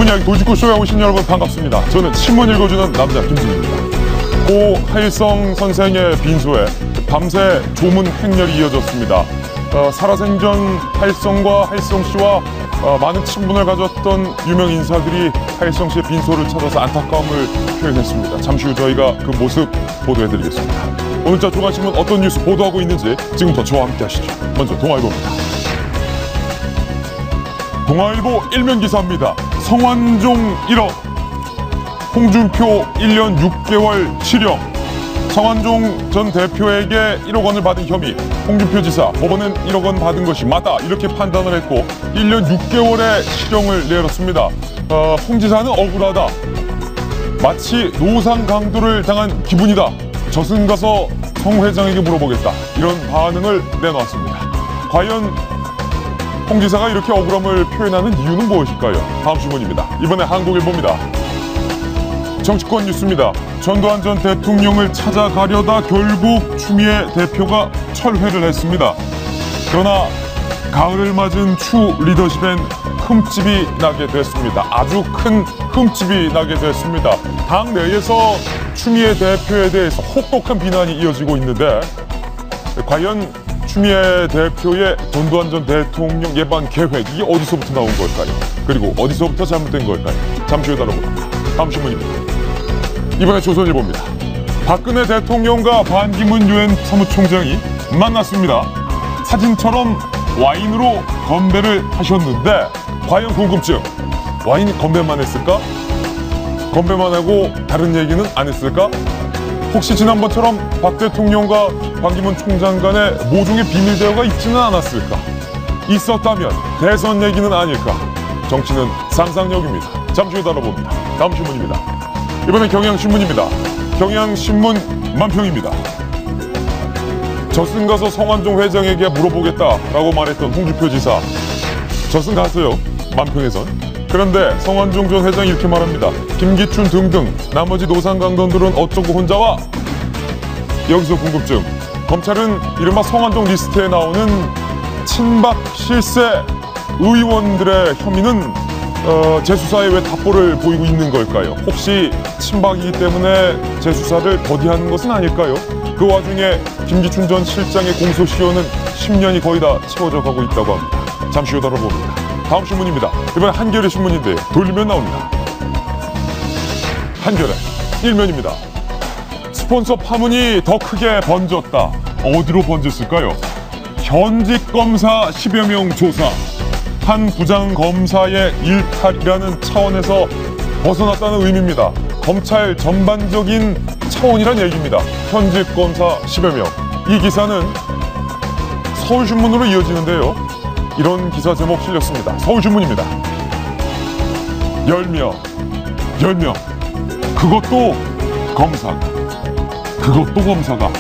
이야기 도직구쇼에 오신 여러분 반갑습니다. 저는 신문 읽어주는 남자 김진입니다. 고 하일성 선생의 빈소에 밤새 조문 행렬이 이어졌습니다. 살아생전 하일성과 하일성 씨와 많은 친분을 가졌던 유명 인사들이 하일성 씨의 빈소를 찾아서 안타까움을 표현했습니다. 잠시 후 저희가 그 모습 보도해드리겠습니다. 오늘자 조간신문 어떤 뉴스 보도하고 있는지 지금부터 저와 함께 하시죠. 먼저 동아일보입니다. 동아일보 일면 기사입니다. 성완종 1억, 홍준표 1년 6개월 실형. 성완종 전 대표에게 1억 원을 받은 혐의, 홍준표 지사 법원은 1억 원 받은 것이 맞다 이렇게 판단을 했고 1년 6개월의 실형을 내렸습니다. 홍 지사는 억울하다, 마치 노상 강도를 당한 기분이다, 저승 가서 성 회장에게 물어보겠다, 이런 반응을 내놓았습니다. 과연 홍 지사가 이렇게 억울함을 표현하는 이유는 무엇일까요? 다음 신문입니다. 이번에 한국일보입니다. 정치권 뉴스입니다. 전두환 전 대통령을 찾아가려다 결국 추미애 대표가 철회를 했습니다. 그러나 가을을 맞은 추 리더십엔 흠집이 나게 됐습니다. 아주 큰 흠집이 나게 됐습니다. 당 내에서 추미애 대표에 대해서 혹독한 비난이 이어지고 있는데 과연 추미애 대표의 전두환 전 대통령 예방 계획이 어디서부터 나온 걸까요? 그리고 어디서부터 잘못된 걸까요? 잠시 후에 다뤄봅니다. 다음 신문입니다. 이번에 조선일보입니다. 박근혜 대통령과 반기문 유엔 사무총장이 만났습니다. 사진처럼 와인으로 건배를 하셨는데 과연 궁금증, 와인 건배만 했을까? 건배만 하고 다른 얘기는 안 했을까? 혹시 지난번처럼 박 대통령과 반기문 총장 간에 모종의 비밀 대화가 있지는 않았을까? 있었다면 대선 얘기는 아닐까? 정치는 상상력입니다. 잠시 후에 다뤄봅니다. 다음 신문입니다. 이번엔 경향신문입니다. 경향신문 만평입니다. 저승 가서 성완종 회장에게 물어보겠다라고 말했던 홍준표 지사, 저승 갔어요. 만평에선. 그런데 성완종 전 회장이 이렇게 말합니다. 김기춘 등등 나머지 노상강도들은 어쩌고 혼자 와? 여기서 궁금증. 검찰은 이른바 성완종 리스트에 나오는 친박 실세 의원들의 혐의는 재수사에 왜 답보를 보이고 있는 걸까요? 혹시 친박이기 때문에 재수사를 더디하는 것은 아닐까요? 그 와중에 김기춘 전 실장의 공소시효는 10년이 거의 다 채워져 가고 있다고 합니다. 잠시 후 다뤄봅니다. 다음 신문입니다. 이번엔 한겨레 신문인데 돌리면 나옵니다. 한겨레 일면입니다. 스폰서 파문이 더 크게 번졌다. 어디로 번졌을까요? 현직 검사 10여 명 조사. 한 부장검사의 일탈이라는 차원에서 벗어났다는 의미입니다. 검찰 전반적인 차원이란 얘기입니다. 현직 검사 10여 명. 이 기사는 서울신문으로 이어지는데요. 이런 기사 제목 실렸습니다. 서울신문입니다. 10명. 그것도 검사가.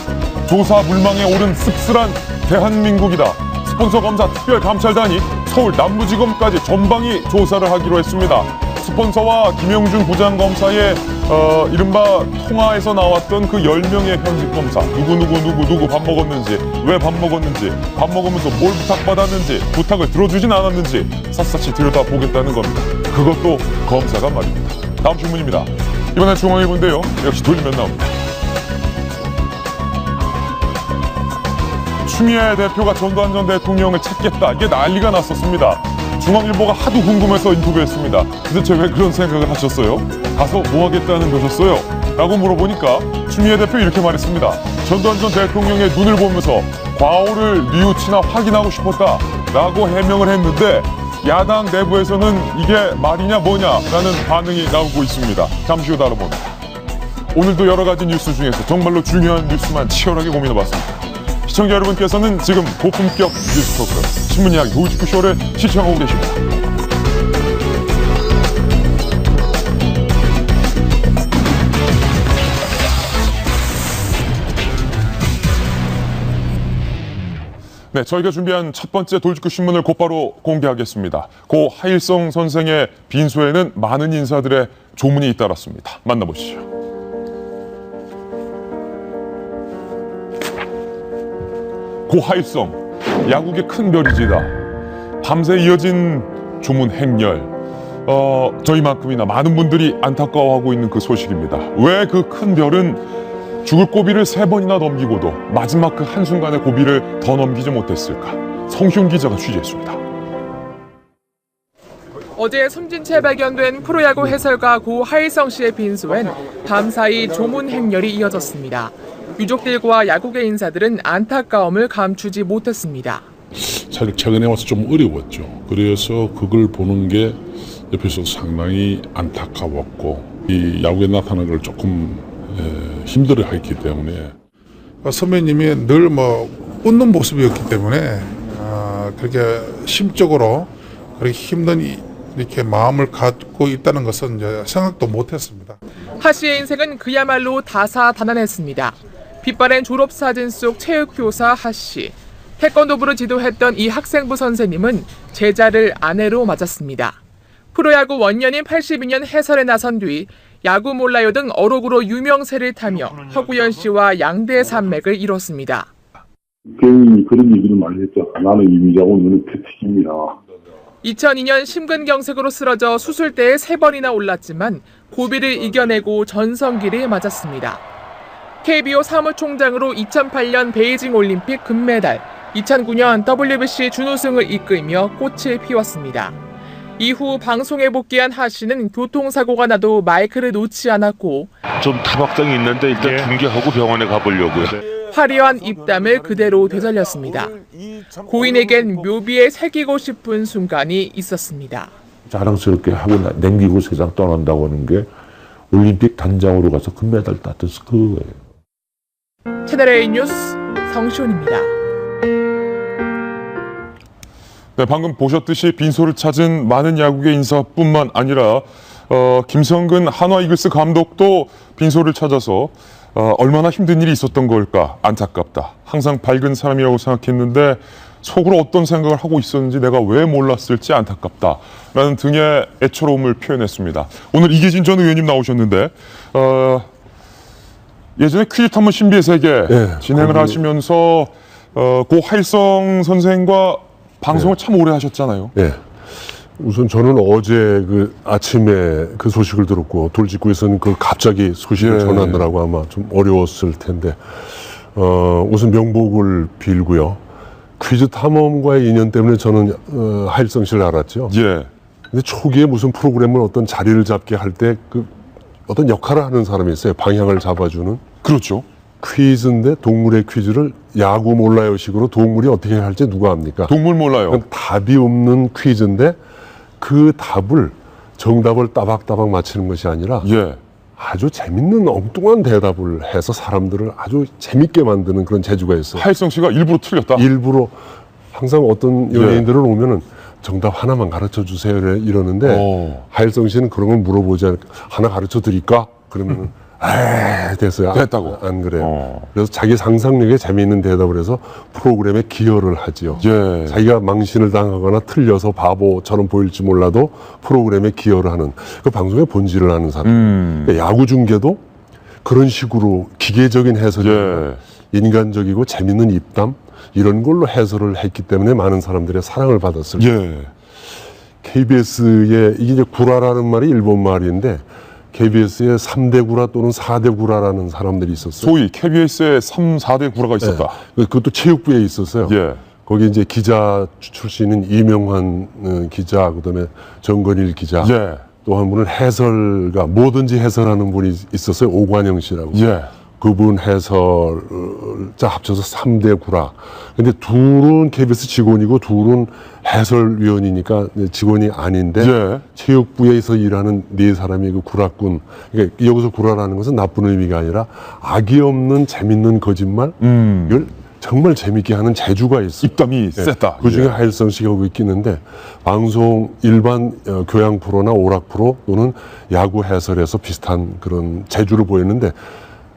조사 불망에 오른 씁쓸한 대한민국이다. 스폰서 검사 특별감찰단이 서울 남부지검까지 전방위 조사를 하기로 했습니다. 스폰서와 김영준 부장검사의 이른바 통화에서 나왔던 그 10명의 현직 검사, 누구 밥 먹었는지, 왜 밥 먹었는지, 밥 먹으면서 뭘 부탁받았는지, 부탁을 들어주진 않았는지 샅샅이 들여다보겠다는 겁니다. 그것도 검사가 말입니다. 다음 신문입니다. 이번엔 중앙일보인데요. 역시 돌리면 나옵니다. 추미애 대표가 전두환 전 대통령을 찾겠다, 이게 난리가 났었습니다. 중앙일보가 하도 궁금해서 인터뷰했습니다. 도대체 왜 그런 생각을 하셨어요? 가서 뭐 하겠다는 거셨어요? 라고 물어보니까 추미애 대표 이렇게 말했습니다. 전두환 전 대통령의 눈을 보면서 과오를 뉘우치나 확인하고 싶었다 라고 해명을 했는데 야당 내부에서는 이게 말이냐 뭐냐라는 반응이 나오고 있습니다. 잠시 후 다뤄봅니다. 오늘도 여러 가지 뉴스 중에서 정말로 중요한 뉴스만 치열하게 고민해봤습니다. 시청자 여러분께서는 지금 고품격 뉴스 토크 신문 이야기 도직구쇼를 시청하고 계십니다. 네, 저희가 준비한 첫 번째 도직구 신문을 곧바로 공개하겠습니다. 고 하일성 선생의 빈소에는 많은 인사들의 조문이 잇따랐습니다. 만나보시죠. 고 하일성, 야국의 큰 별이지다. 밤새 이어진 조문 행렬. 저희만큼이나 많은 분들이 안타까워하고 있는 그 소식입니다. 왜 그 큰 별은 죽을 고비를 3번이나 넘기고도 마지막 그 한순간의 고비를 더 넘기지 못했을까? 성희훈 기자가 취재했습니다. 어제 숨진 채 발견된 프로야구 해설가 고 하일성 씨의 빈소엔 밤사이 조문 행렬이 이어졌습니다. 유족들과 야구계 인사들은 안타까움을 감추지 못했습니다. 사실 최근에 와서 좀 어려웠죠. 그래서 그걸 보는 게 옆에서 상당히 안타까웠고 이 야구에 나타나는 걸 조금 힘들어했기 때문에 선배님이 늘 웃는 모습이었기 때문에 그렇게 심적으로 그렇게 힘든 이렇게 마음을 갖고 있다는 것은 이제 생각도 못했습니다. 하 씨의 인생은 그야말로 다사다난했습니다. 빛바랜 졸업사진 속 체육교사 하 씨. 태권도부를 지도했던 이 학생부 선생님은 제자를 아내로 맞았습니다. 프로야구 원년인 82년 해설에 나선 뒤 야구 몰라요 등 어록으로 유명세를 타며 허구연 씨와 양대 산맥을 이뤘습니다. 괜히 그런 얘기를 많이 했죠. 나는 이미자고 너는 패틱입니다. 2002년 심근경색으로 쓰러져 수술대에 3번이나 올랐지만 고비를 이겨내고 전성기를 맞았습니다. KBO 사무총장으로 2008년 베이징 올림픽 금메달, 2009년 WBC 준우승을 이끌며 꽃을 피웠습니다. 이후 방송에 복귀한 하 씨는 교통사고가 나도 마이크를 놓지 않았고 좀 타박상이 있는데 일단 중계하고 병원에 가보려고요. 화려한 입담을 그대로 되살렸습니다. 고인에겐 묘비에 새기고 싶은 순간이 있었습니다. 자랑스럽게 하고 남기고 세상 떠난다고 하는 게 올림픽 단장으로 가서 금메달 땄던 그거예요. 채널A 뉴스 성시훈입니다. 네, 방금 보셨듯이 빈소를 찾은 많은 야구계 인사뿐만 아니라 김성근 한화 이글스 감독도 빈소를 찾아서 얼마나 힘든 일이 있었던 걸까 안타깝다. 항상 밝은 사람이라고 생각했는데 속으로 어떤 생각을 하고 있었는지 내가 왜 몰랐을지 안타깝다라는 등의 애처로움을 표현했습니다. 오늘 이계진 전 의원님 나오셨는데 예전에 퀴즈 탐험 신비의 세계 진행을 하시면서 고 하일성 선생과 방송을 참 오래 하셨잖아요. 네. 우선 저는 어제 그 아침에 그 소식을 들었고 돌직구에서는 그 갑자기 소식을 전하느라고 아마 좀 어려웠을 텐데 우선 명복을 빌고요. 퀴즈 탐험과의 인연 때문에 저는 하일성 씨를 알았죠. 예. 근데 초기에 무슨 프로그램을 어떤 자리를 잡게 할 때 그 어떤 역할을 하는 사람이 있어요. 방향을 잡아주는. 그렇죠. 퀴즈인데 동물의 퀴즈를 야구 몰라요 식으로 동물이 어떻게 할지 누가 압니까? 동물 몰라요. 답이 없는 퀴즈인데 그 답을 정답을 따박따박 맞히는 것이 아니라 아주 재밌는 엉뚱한 대답을 해서 사람들을 아주 재밌게 만드는 그런 재주가 있어요. 하일성 씨가 일부러 틀렸다? 일부러 항상 어떤 연예인들을 오면은 정답 하나만 가르쳐 주세요 이러는데 하일성 씨는 그런 걸 물어보지 않을까. 하나 가르쳐 드릴까? 그러면은 됐어요. 됐다고. 안 그래요. 그래서 자기 상상력에 재미있는 대답을 해서 프로그램에 기여를 하지요. 자기가 망신을 당하거나 틀려서 바보처럼 보일지 몰라도 프로그램에 기여를 하는 그 방송의 본질을 아는 사람. 그러니까 야구 중계도 그런 식으로 기계적인 해설이 인간적이고 재미있는 입담 이런 걸로 해설을 했기 때문에 많은 사람들의 사랑을 받았을 거예요. KBS에 이게 이제 구라라는 말이 일본 말인데 KBS에 3대 구라 또는 4대 구라라는 사람들이 있었어요. 소위 KBS에 3, 4대 구라가 있었다. 그것도 체육부에 있었어요. 거기 이제 기자 출신인 이명환 기자, 그다음에 정건일 기자, 또 한 분은 해설가, 뭐든지 해설하는 분이 있었어요. 오관영 씨라고. 그분 해설자 합쳐서 3대 구라. 근데 둘은 KBS 직원이고 둘은 해설위원이니까 직원이 아닌데 체육부에서 일하는 네 사람이 그 구라꾼. 그러니까 여기서 구라라는 것은 나쁜 의미가 아니라 악의 없는 재밌는 거짓말 이걸 정말 재밌게 하는 재주가 있어요. 입담이 셌다. 그중에 하일성 씨가 거기 있는데 방송 일반 교양 프로나 오락 프로 또는 야구 해설에서 비슷한 그런 재주를 보였는데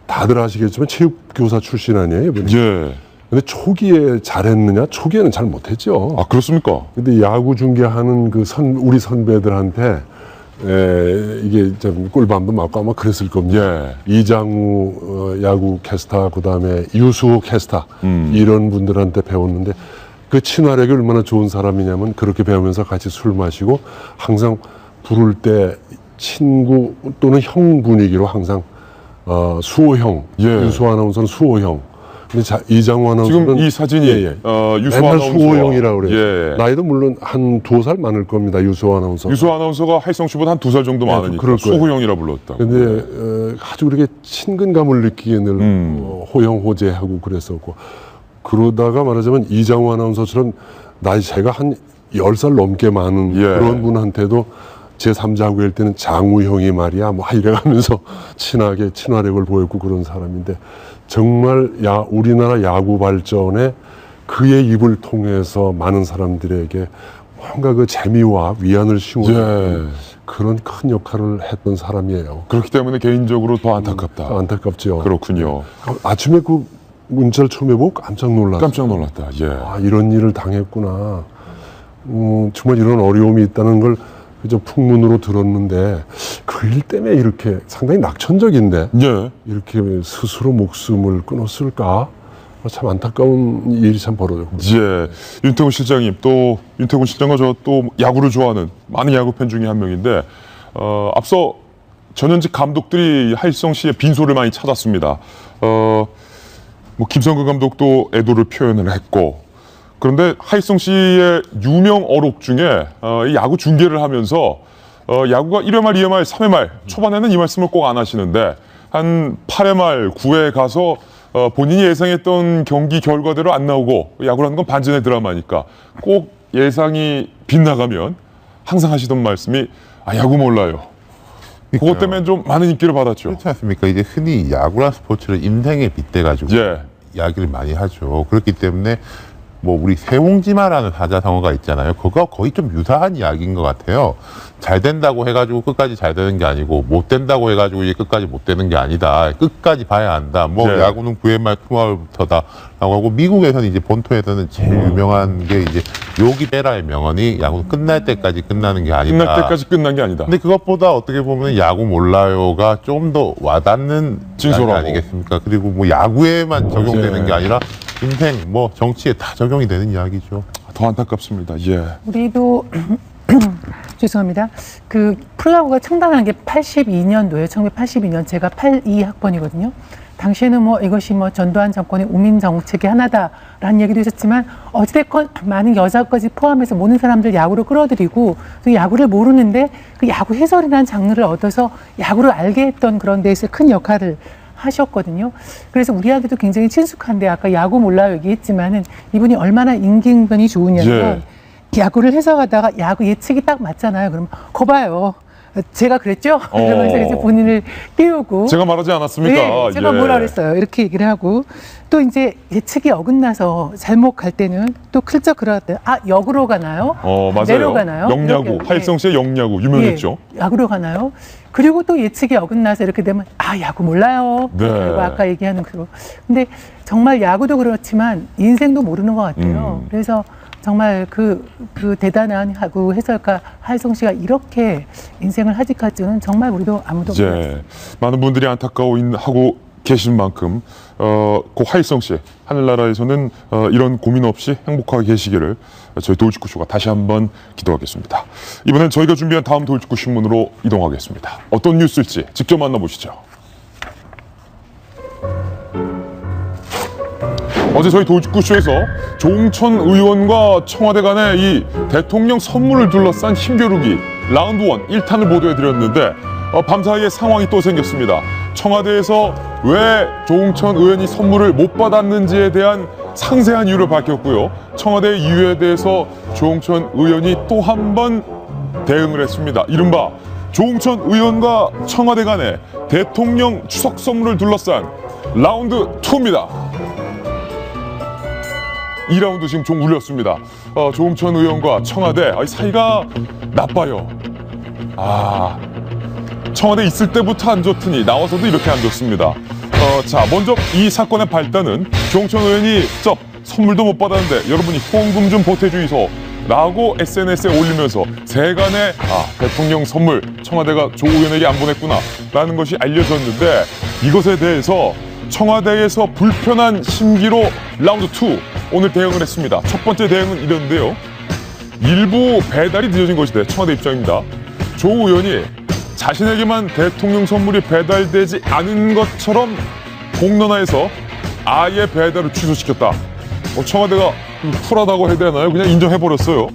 다들 아시겠지만 체육교사 출신 아니에요, 이번에. 근데 초기에 잘했느냐? 초기에는 잘 못했죠. 아, 그렇습니까? 근데 야구 중계하는 그 우리 선배들한테 이게 좀 꿀밤도 맞고 아마 그랬을 겁니다. 이장우 야구 캐스터, 그 다음에 유수호 캐스터 이런 분들한테 배웠는데 그 친화력이 얼마나 좋은 사람이냐면 그렇게 배우면서 같이 술 마시고 항상 부를 때 친구 또는 형 분위기로 항상 수호형, 유수 아나운서는 수호형. 근데 이장우 아나운서는 지금 이 사진이 유수 맨날 아나운서 수호형이라고 그래요. 나이도 물론 한 2살 많을 겁니다. 유수 아나운서. 유수 아나운서가 하이성 씨보다 한 2살 정도 많으니까 그럴 거예요. 수호형이라 불렀다. 근데 아주 그렇게 친근감을 느끼게 늘 호영호재하고 그랬었고, 그러다가 말하자면 이장우 아나운서처럼 나이 차이가 한 10살 넘게 많은 그런 분한테도 제3자국일 때는 장우 형이 말이야 뭐 이래가면서 친하게 친화력을 보였고 그런 사람인데, 정말 우리나라 야구 발전에 그의 입을 통해서 많은 사람들에게 뭔가 그 재미와 위안을 씌우는 그런 큰 역할을 했던 사람이에요. 그렇기 때문에 개인적으로 더 안타깝다. 안타깝죠. 그렇군요. 아침에 그 문자를 처음 해보고 깜짝 놀랐어요. 깜짝 놀랐다. 이런 일을 당했구나. 정말 이런 어려움이 있다는 걸 그저 풍문으로 들었는데, 그 일 때문에 이렇게 상당히 낙천적인데 이렇게 스스로 목숨을 끊었을까? 참 안타까운 일이 참 벌어졌고. 윤태곤 실장님, 또 윤태곤 실장과 저 또 야구를 좋아하는 많은 야구 팬 중에 한 명인데, 앞서 전현직 감독들이 하이성 씨의 빈소를 많이 찾았습니다. 뭐 김성근 감독도 애도를 표현을 했고, 그런데 하이성 씨의 유명 어록 중에 이 야구 중계를 하면서 야구가 1회 말, 2회 말, 3회 말, 초반에는 이 말씀을 꼭 안 하시는데 한 8회 말, 9회에 가서 본인이 예상했던 경기 결과대로 안 나오고, 야구라는 건 반전의 드라마니까 꼭 예상이 빗나가면 항상 하시던 말씀이 야구 몰라요. 그것 때문에 좀 많은 인기를 받았죠. 그렇지 않습니까? 이제 흔히 야구란 스포츠를 인생에 빗대가지고 이야기를 많이 하죠. 그렇기 때문에 뭐 우리 세옹지마라는 사자성어가 있잖아요. 그거 거의 좀 유사한 이야기인 것 같아요. 잘 된다고 해가지고 끝까지 잘 되는 게 아니고, 못 된다고 해가지고 이제 끝까지 못 되는 게 아니다. 끝까지 봐야 한다. 뭐 야구는 9회 말 9월부터다 라고 하고, 미국에서는 이제 본토에서는 제일 유명한 게 이제 요기 베라의 명언이 야구는 끝날 때까지 끝나는 게 아니다. 끝날 때까지 끝난 게 아니다. 근데 그것보다 어떻게 보면 야구 몰라요가 좀 더 와닿는 진소라고 아니겠습니까? 그리고 뭐 야구에만 적용되는 게 아니라 인생, 뭐 정치에 다 적용이 되는 이야기죠. 더 안타깝습니다. 우리도 죄송합니다. 그 프로야구가 창단한 게 82년도에 1982년 제가 82학번이거든요. 당시에는 뭐 이것이 뭐 전두환 정권의 우민 정책의 하나다라는 얘기도 있었지만, 어찌됐건 많은 여자까지 포함해서 모든 사람들 야구로 끌어들이고, 또 야구를 모르는데 그 야구 해설이라는 장르를 얻어서 야구를 알게 했던 그런 데에서 큰 역할을 하셨거든요. 그래서 우리한테도 굉장히 친숙한데, 아까 야구 몰라요 얘기했지만은 이분이 얼마나 임기응변이 좋으냐면 야구를 해석하다가 야구 예측이 딱 맞잖아요. 그럼 거봐요. 제가 그랬죠? 그러면서 이제 본인을 띄우고. 제가 말하지 않았습니까? 네, 제가 뭐라 그랬어요. 이렇게 얘기를 하고, 또 이제 예측이 어긋나서 잘못 갈 때는 또 클쩍 그럴 때, 역으로 가나요? 맞아요. 내로 가나요? 영야구, 하이성 씨의 영야구 유명했죠. 야구로 가나요? 그리고 또 예측이 어긋나서 이렇게 되면 야구 몰라요. 그리고 아까 얘기하는 그거. 근데 정말 야구도 그렇지만 인생도 모르는 것 같아요. 그래서 정말 그 대단한 야구 해설가 하이성 씨가 이렇게 인생을 하직할 줄은 정말 우리도 아무도 몰랐어요. 많은 분들이 안타까워하고 계신 만큼 고 하이성 씨, 하늘나라에서는 이런 고민 없이 행복하게 계시기를 저희 돌직구쇼가 다시 한번 기도하겠습니다. 이번엔 저희가 준비한 다음 돌직구 신문으로 이동하겠습니다. 어떤 뉴스일지 직접 만나보시죠. 어제 저희 돌직구쇼에서 조홍천 의원과 청와대 간의 이 대통령 선물을 둘러싼 힘겨루기 라운드 1 1탄을 보도해드렸는데, 밤사이에 상황이 또 생겼습니다. 청와대에서 왜 조홍천 의원이 선물을 못 받았는지에 대한 상세한 이유를 밝혔고요. 청와대의 이유에 대해서 조홍천 의원이 또 한 번 대응을 했습니다. 이른바 조홍천 의원과 청와대 간의 대통령 추석 선물을 둘러싼 라운드 2입니다. 2라운드 지금 좀 울렸습니다. 조홍천 의원과 청와대 사이가 나빠요. 청와대 있을 때부터 안 좋더니 나와서도 이렇게 안 좋습니다. 자, 먼저 이 사건의 발단은 조홍천 의원이 선물도 못 받았는데 여러분이 후원금 좀 보태주이소 라고 SNS에 올리면서 세간의 대통령 선물 청와대가 조 의원에게 안 보냈구나 라는 것이 알려졌는데, 이것에 대해서 청와대에서 불편한 심기로 라운드 2 오늘 대응을 했습니다. 첫 번째 대응은 이랬는데요. 일부 배달이 늦어진 것이 청와대 입장입니다. 조 의원이 자신에게만 대통령 선물이 배달되지 않은 것처럼 공론화해서 아예 배달을 취소시켰다. 청와대가 쿨하다고 해야 되나요? 그냥 인정해버렸어요.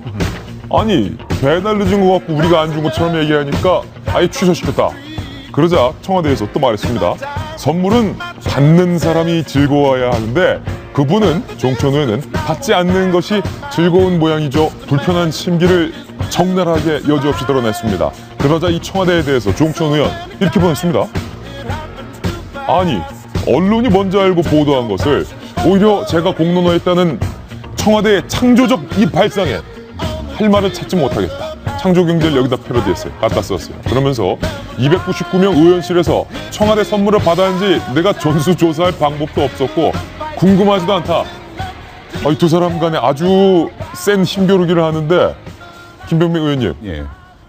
아니, 배달 늦은 것 같고 우리가 안 준 것처럼 얘기하니까 아예 취소시켰다. 그러자 청와대에서 또 말했습니다. 선물은 받는 사람이 즐거워야 하는데 그분은, 조홍천 의원은 받지 않는 것이 즐거운 모양이죠. 불편한 심기를 적나라하게 여지없이 드러냈습니다. 그러자 이 청와대에 대해서 조홍천 의원 이렇게 보냈습니다. 아니, 언론이 먼저 알고 보도한 것을 오히려 제가 공론화했다는 청와대의 창조적 이 발상에 할 말을 찾지 못하겠다. 창조경제를 여기다 패러디했어요. 갖다 썼어요. 그러면서 299명 의원실에서 청와대 선물을 받았는지 내가 전수조사할 방법도 없었고 궁금하지도 않다. 이 두 사람 간에 아주 센 힘겨루기를 하는데, 김병민 의원님,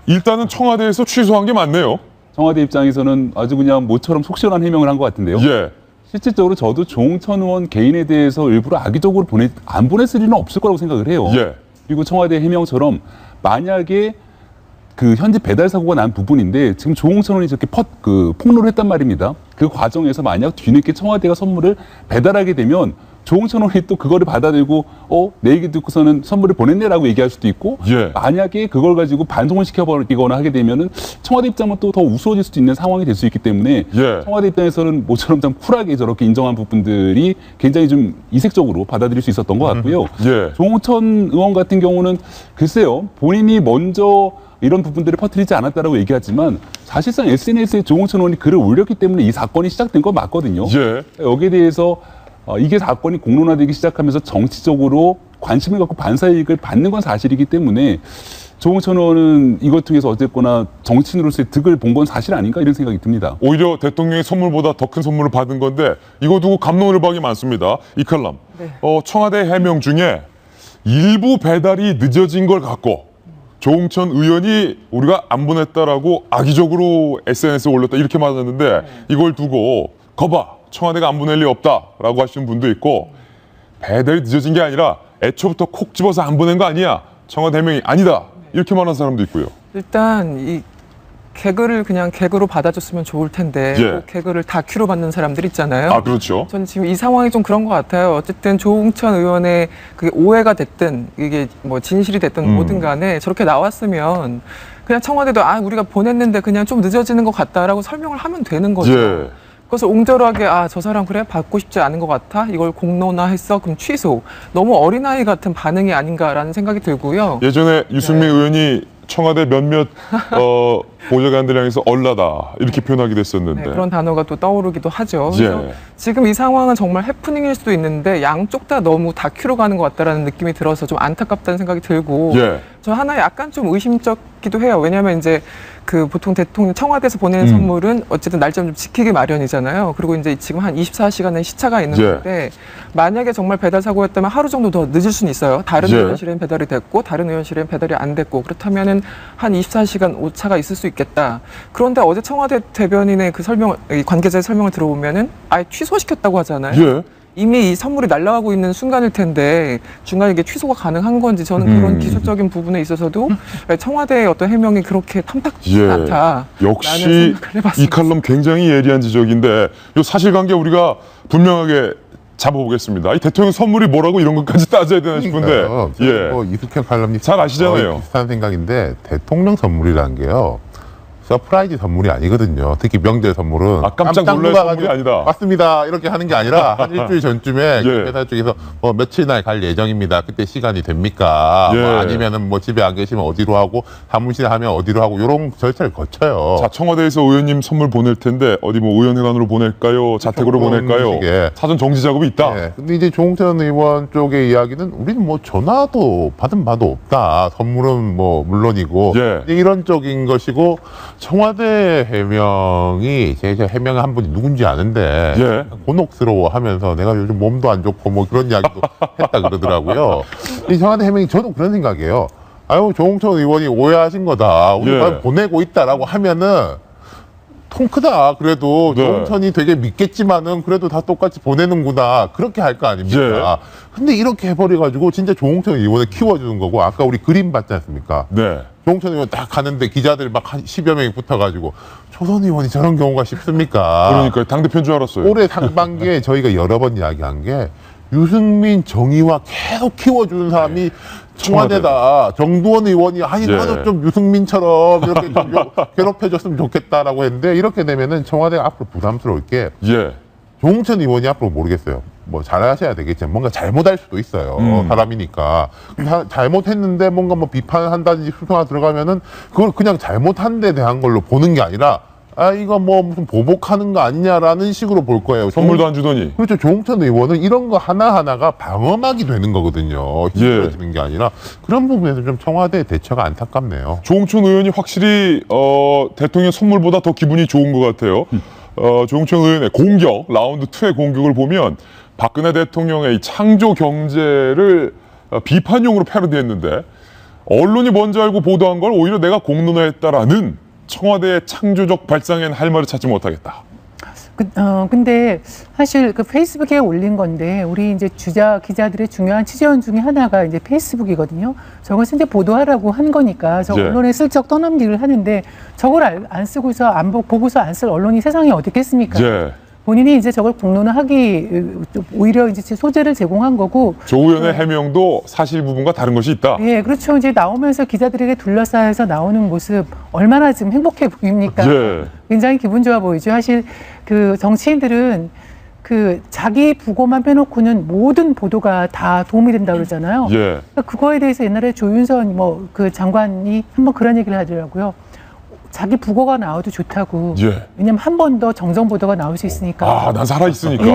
일단은 청와대에서 취소한 게 맞네요. 청와대 입장에서는 아주 그냥 모처럼 속 시원한 해명을 한 것 같은데요. 실질적으로 저도 조홍천 의원 개인에 대해서 일부러 악의적으로 안 보냈을 일은 없을 거라고 생각을 해요. 그리고 청와대 해명처럼 만약에 그 현지 배달 사고가 난 부분인데 지금 조홍천 의원이 저렇게 폭로를 했단 말입니다. 그 과정에서 만약 뒤늦게 청와대가 선물을 배달하게 되면 조홍천 의원이 또 그거를 받아들고 내 얘기 듣고서는 선물을 보냈네라고 얘기할 수도 있고 만약에 그걸 가지고 반송을 시켜버리거나 하게 되면은 청와대 입장은 또 더 우스워질 수도 있는 상황이 될 수 있기 때문에 청와대 입장에서는 모처럼 좀 쿨하게 저렇게 인정한 부분들이 굉장히 좀 이색적으로 받아들일 수 있었던 것 같고요. 조홍천 의원 같은 경우는 글쎄요, 본인이 먼저 이런 부분들을 퍼뜨리지 않았다라고 얘기하지만 사실상 SNS에 조홍천 의원이 글을 올렸기 때문에 이 사건이 시작된 건 맞거든요. 여기에 대해서 이게 사건이 공론화되기 시작하면서 정치적으로 관심을 갖고 반사이익을 받는 건 사실이기 때문에 조홍천 의원은 이것 통해서 어쨌거나 정치인으로서의 득을 본 건 사실 아닌가 이런 생각이 듭니다. 오히려 대통령의 선물보다 더 큰 선물을 받은 건데 이거 두고 갑론을박이 많습니다. 이 칼럼. 청와대 해명 중에 일부 배달이 늦어진 걸 갖고 조홍천 의원이 우리가 안 보냈다라고 악의적으로 SNS에 올렸다 이렇게 말했는데 이걸 두고 거봐, 청와대가 안 보낼 리 없다라고 하시는 분도 있고, 배달이 늦어진 게 아니라 애초부터 콕 집어서 안 보낸 거 아니야, 청와대 해명이 아니다 이렇게 말하는 사람도 있고요. 일단 이 개그를 그냥 개그로 받아줬으면 좋을 텐데 꼭 개그를 다큐로 받는 사람들 있잖아요. 그렇죠. 저는 지금 이 상황이 좀 그런 것 같아요. 어쨌든 조홍천 의원의 그게 오해가 됐든 이게 뭐 진실이 됐든 뭐든 간에 저렇게 나왔으면 그냥 청와대도 우리가 보냈는데 그냥 좀 늦어지는 것 같다라고 설명을 하면 되는 거죠. 그래서 옹졸하게 저 사람 그래 받고 싶지 않은 것 같아, 이걸 공론화했어, 그럼 취소. 너무 어린아이 같은 반응이 아닌가라는 생각이 들고요. 예전에 유승민 의원이 청와대 몇몇 보좌관들 향해서 얼라다 이렇게 표현하기도 했었는데 그런 단어가 또 떠오르기도 하죠. 그래서 지금 이 상황은 정말 해프닝일 수도 있는데 양쪽 다 너무 다큐로 가는 것 같다라는 느낌이 들어서 좀 안타깝다는 생각이 들고 저 하나 약간 좀 의심적기도 해요. 왜냐하면 이제 보통 대통령 청와대에서 보내는 선물은 어쨌든 날짜를 좀 지키기 마련이잖아요. 그리고 이제 지금 한 24시간의 시차가 있는 건데 만약에 정말 배달 사고였다면 하루 정도 더 늦을 수는 있어요. 다른 의원실엔 배달이 됐고 다른 의원실엔 배달이 안 됐고 그렇다면은 한 24시간 오차가 있을 수 있겠다. 그런데 어제 청와대 대변인의 관계자의 설명을 들어보면은 아예 취소시켰다고 하잖아요. 이미 이 선물이 날아가고 있는 순간일 텐데 중간에 이게 취소가 가능한 건지 저는 그런 기술적인 부분에 있어서도 청와대의 어떤 해명이 그렇게 탐탁지 않다. 역시 이 칼럼 굉장히 예리한 지적인데 이 사실관계 우리가 분명하게 잡아보겠습니다. 이 대통령 선물이 뭐라고 이런 것까지 따져야 되나 싶은데 이숙현 칼럼니 잘 아시잖아요. 비슷한 생각인데 대통령 선물이라는 게요. 서프라이즈 선물이 아니거든요. 특히 명절 선물은 깜짝 놀랄 선물이 아니다. 맞습니다. 이렇게 하는 게 아니라 한 일주일 전쯤에 회사 쪽에서 며칠 날 갈 예정입니다. 그때 시간이 됩니까? 아니면은 집에 안 계시면 어디로 하고 사무실에 하면 어디로 하고 이런 절차를 거쳐요. 자, 청와대에서 의원님 선물 보낼 텐데 어디 의원회관으로 보낼까요? 자택으로 보낼까요? 식의. 사전 정지 작업이 있다. 근데 이제 조홍천 의원 쪽의 이야기는 우리는 전화도 받은 바도 없다. 선물은 물론이고 이런적인 것이고. 청와대 해명이 제가 해명한 한 분이 누군지 아는데 곤혹스러워하면서 내가 요즘 몸도 안 좋고 그런 이야기도 했다 그러더라고요. 이 청와대 해명이 저도 그런 생각이에요. 조홍천 의원이 오해하신 거다. 우리가 보내고 있다라고 하면은 통 크다. 그래도 조홍천이 되게 믿겠지만은 그래도 다 똑같이 보내는구나. 그렇게 할 거 아닙니까? 근데 이렇게 해버려가지고 진짜 조홍천 의원을 키워주는 거고 아까 우리 그림 봤지 않습니까? 조홍천 의원 딱 가는데 기자들 막 한 10여 명이 붙어가지고 초선 의원이 저런 경우가 쉽습니까? 그러니까 당대표인 줄 알았어요. 올해 상반기에 저희가 여러 번 이야기한 게 유승민, 정의와 계속 키워주는 사람이 청와대다. 정두원 의원이 아니 나도 좀 유승민처럼 이렇게 좀 괴롭혀줬으면 좋겠다라고 했는데 이렇게 되면은 청와대가 앞으로 부담스러울 게 조홍천 의원이 앞으로 모르겠어요. 뭐 잘하셔야 되겠지만 뭔가 잘못할 수도 있어요. 사람이니까. 잘못했는데 뭔가 뭐 비판한다든지 수사가 들어가면은 그걸 그냥 잘못한 데 대한 걸로 보는 게 아니라 아 이거 뭐 무슨 보복하는 거 아니냐라는 식으로 볼 거예요. 선물도 안 주더니. 그렇죠. 조홍천 의원은 이런 거 하나하나가 방어막이 되는 거거든요. 힘들어지는 게 아니라 그런 부분에서 좀 청와대 대처가 안타깝네요. 조홍천 의원이 확실히 대통령 선물보다 더 기분이 좋은 것 같아요. 조홍천 의원의 공격, 라운드 2의 공격을 보면 박근혜 대통령의 이 창조 경제를 비판용으로 패러디했는데 언론이 먼저 알고 보도한 걸 오히려 내가 공론화했다라는 청와대의 창조적 발상엔 할 말을 찾지 못하겠다. 근데 사실 그 페이스북에 올린 건데 우리 이제 기자들의 중요한 취재원 중에 하나가 이제 페이스북이거든요. 저것은 이제 보도하라고 한 거니까 저 언론에 슬쩍 떠넘기를 하는데 저걸 안 쓰고서 보고서 안 쓸 언론이 세상에 어디 있겠습니까? 본인이 이제 저걸 공론화하기 오히려 이제 소재를 제공한 거고. 조 의원의 해명도 사실 부분과 다른 것이 있다. 예, 그렇죠. 이제 나오면서 기자들에게 둘러싸여서 나오는 모습 얼마나 지금 행복해 보입니까? 굉장히 기분 좋아 보이죠. 사실 그 정치인들은 그 자기 부고만 빼놓고는 모든 보도가 다 도움이 된다 그러잖아요. 그러니까 그거에 대해서 옛날에 조윤선 뭐 그 장관이 한번 그런 얘기를 하더라고요. 자기 부고가 나와도 좋다고. 왜냐면 한 번 더 정정 보도가 나올 수 있으니까. 난 살아있으니까.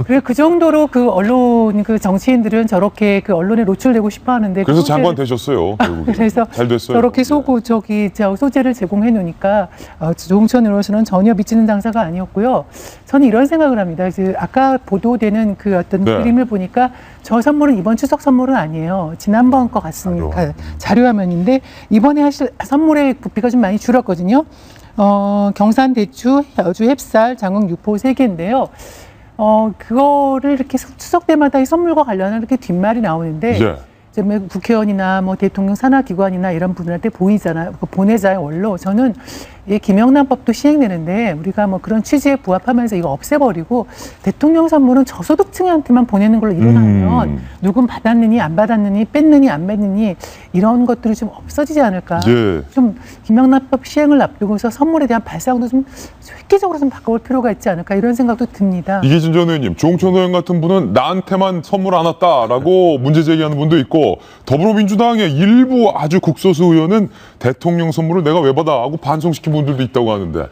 그래 그 정도로 그 언론 그 정치인들은 저렇게 그 언론에 노출되고 싶어 하는데. 그래서 장관 되셨어요. 그래서 잘 됐어요. 저렇게 소재를 제공해 놓으니까 조홍천 의원은 전혀 미치는 장사가 아니었고요. 저는 이런 생각을 합니다. 아까 보도되는 그 어떤 그림을 보니까 저 선물은 이번 추석 선물은 아니에요. 지난번 것 같습니다. 자료화면인데 이번에 사실 선물의 부피가 좀 많이 줄었거든요. 경산 대추, 여주 햅쌀, 장흥 육포 3개인데요. 그거를 이렇게 추석 때마다 이 선물과 관련한 이렇게 뒷말이 나오는데 국회의원이나 뭐 대통령 산하기관이나 이런 분들한테 보내자의 원로. 저는 이 김영란법도 시행되는데 우리가 뭐 그런 취지에 부합하면서 이거 없애버리고 대통령 선물은 저소득층한테만 보내는 걸로 일어나면 누군 받았느니 안 받았느니 뺐느니 안 뺐느니 이런 것들이 좀 없어지지 않을까. 좀 김영란법 시행을 앞두고서 선물에 대한 발상도 좀 획기적으로 좀 바꿔볼 필요가 있지 않을까 이런 생각도 듭니다. 이기진 전 의원님, 조홍천 의원 같은 분은 나한테만 선물 안 왔다라고 문제 제기하는 분도 있고 더불어민주당의 일부 아주 극소수 의원은 대통령 선물을 내가 왜 받아 하고 반성시킨 분들도 있다고 하는데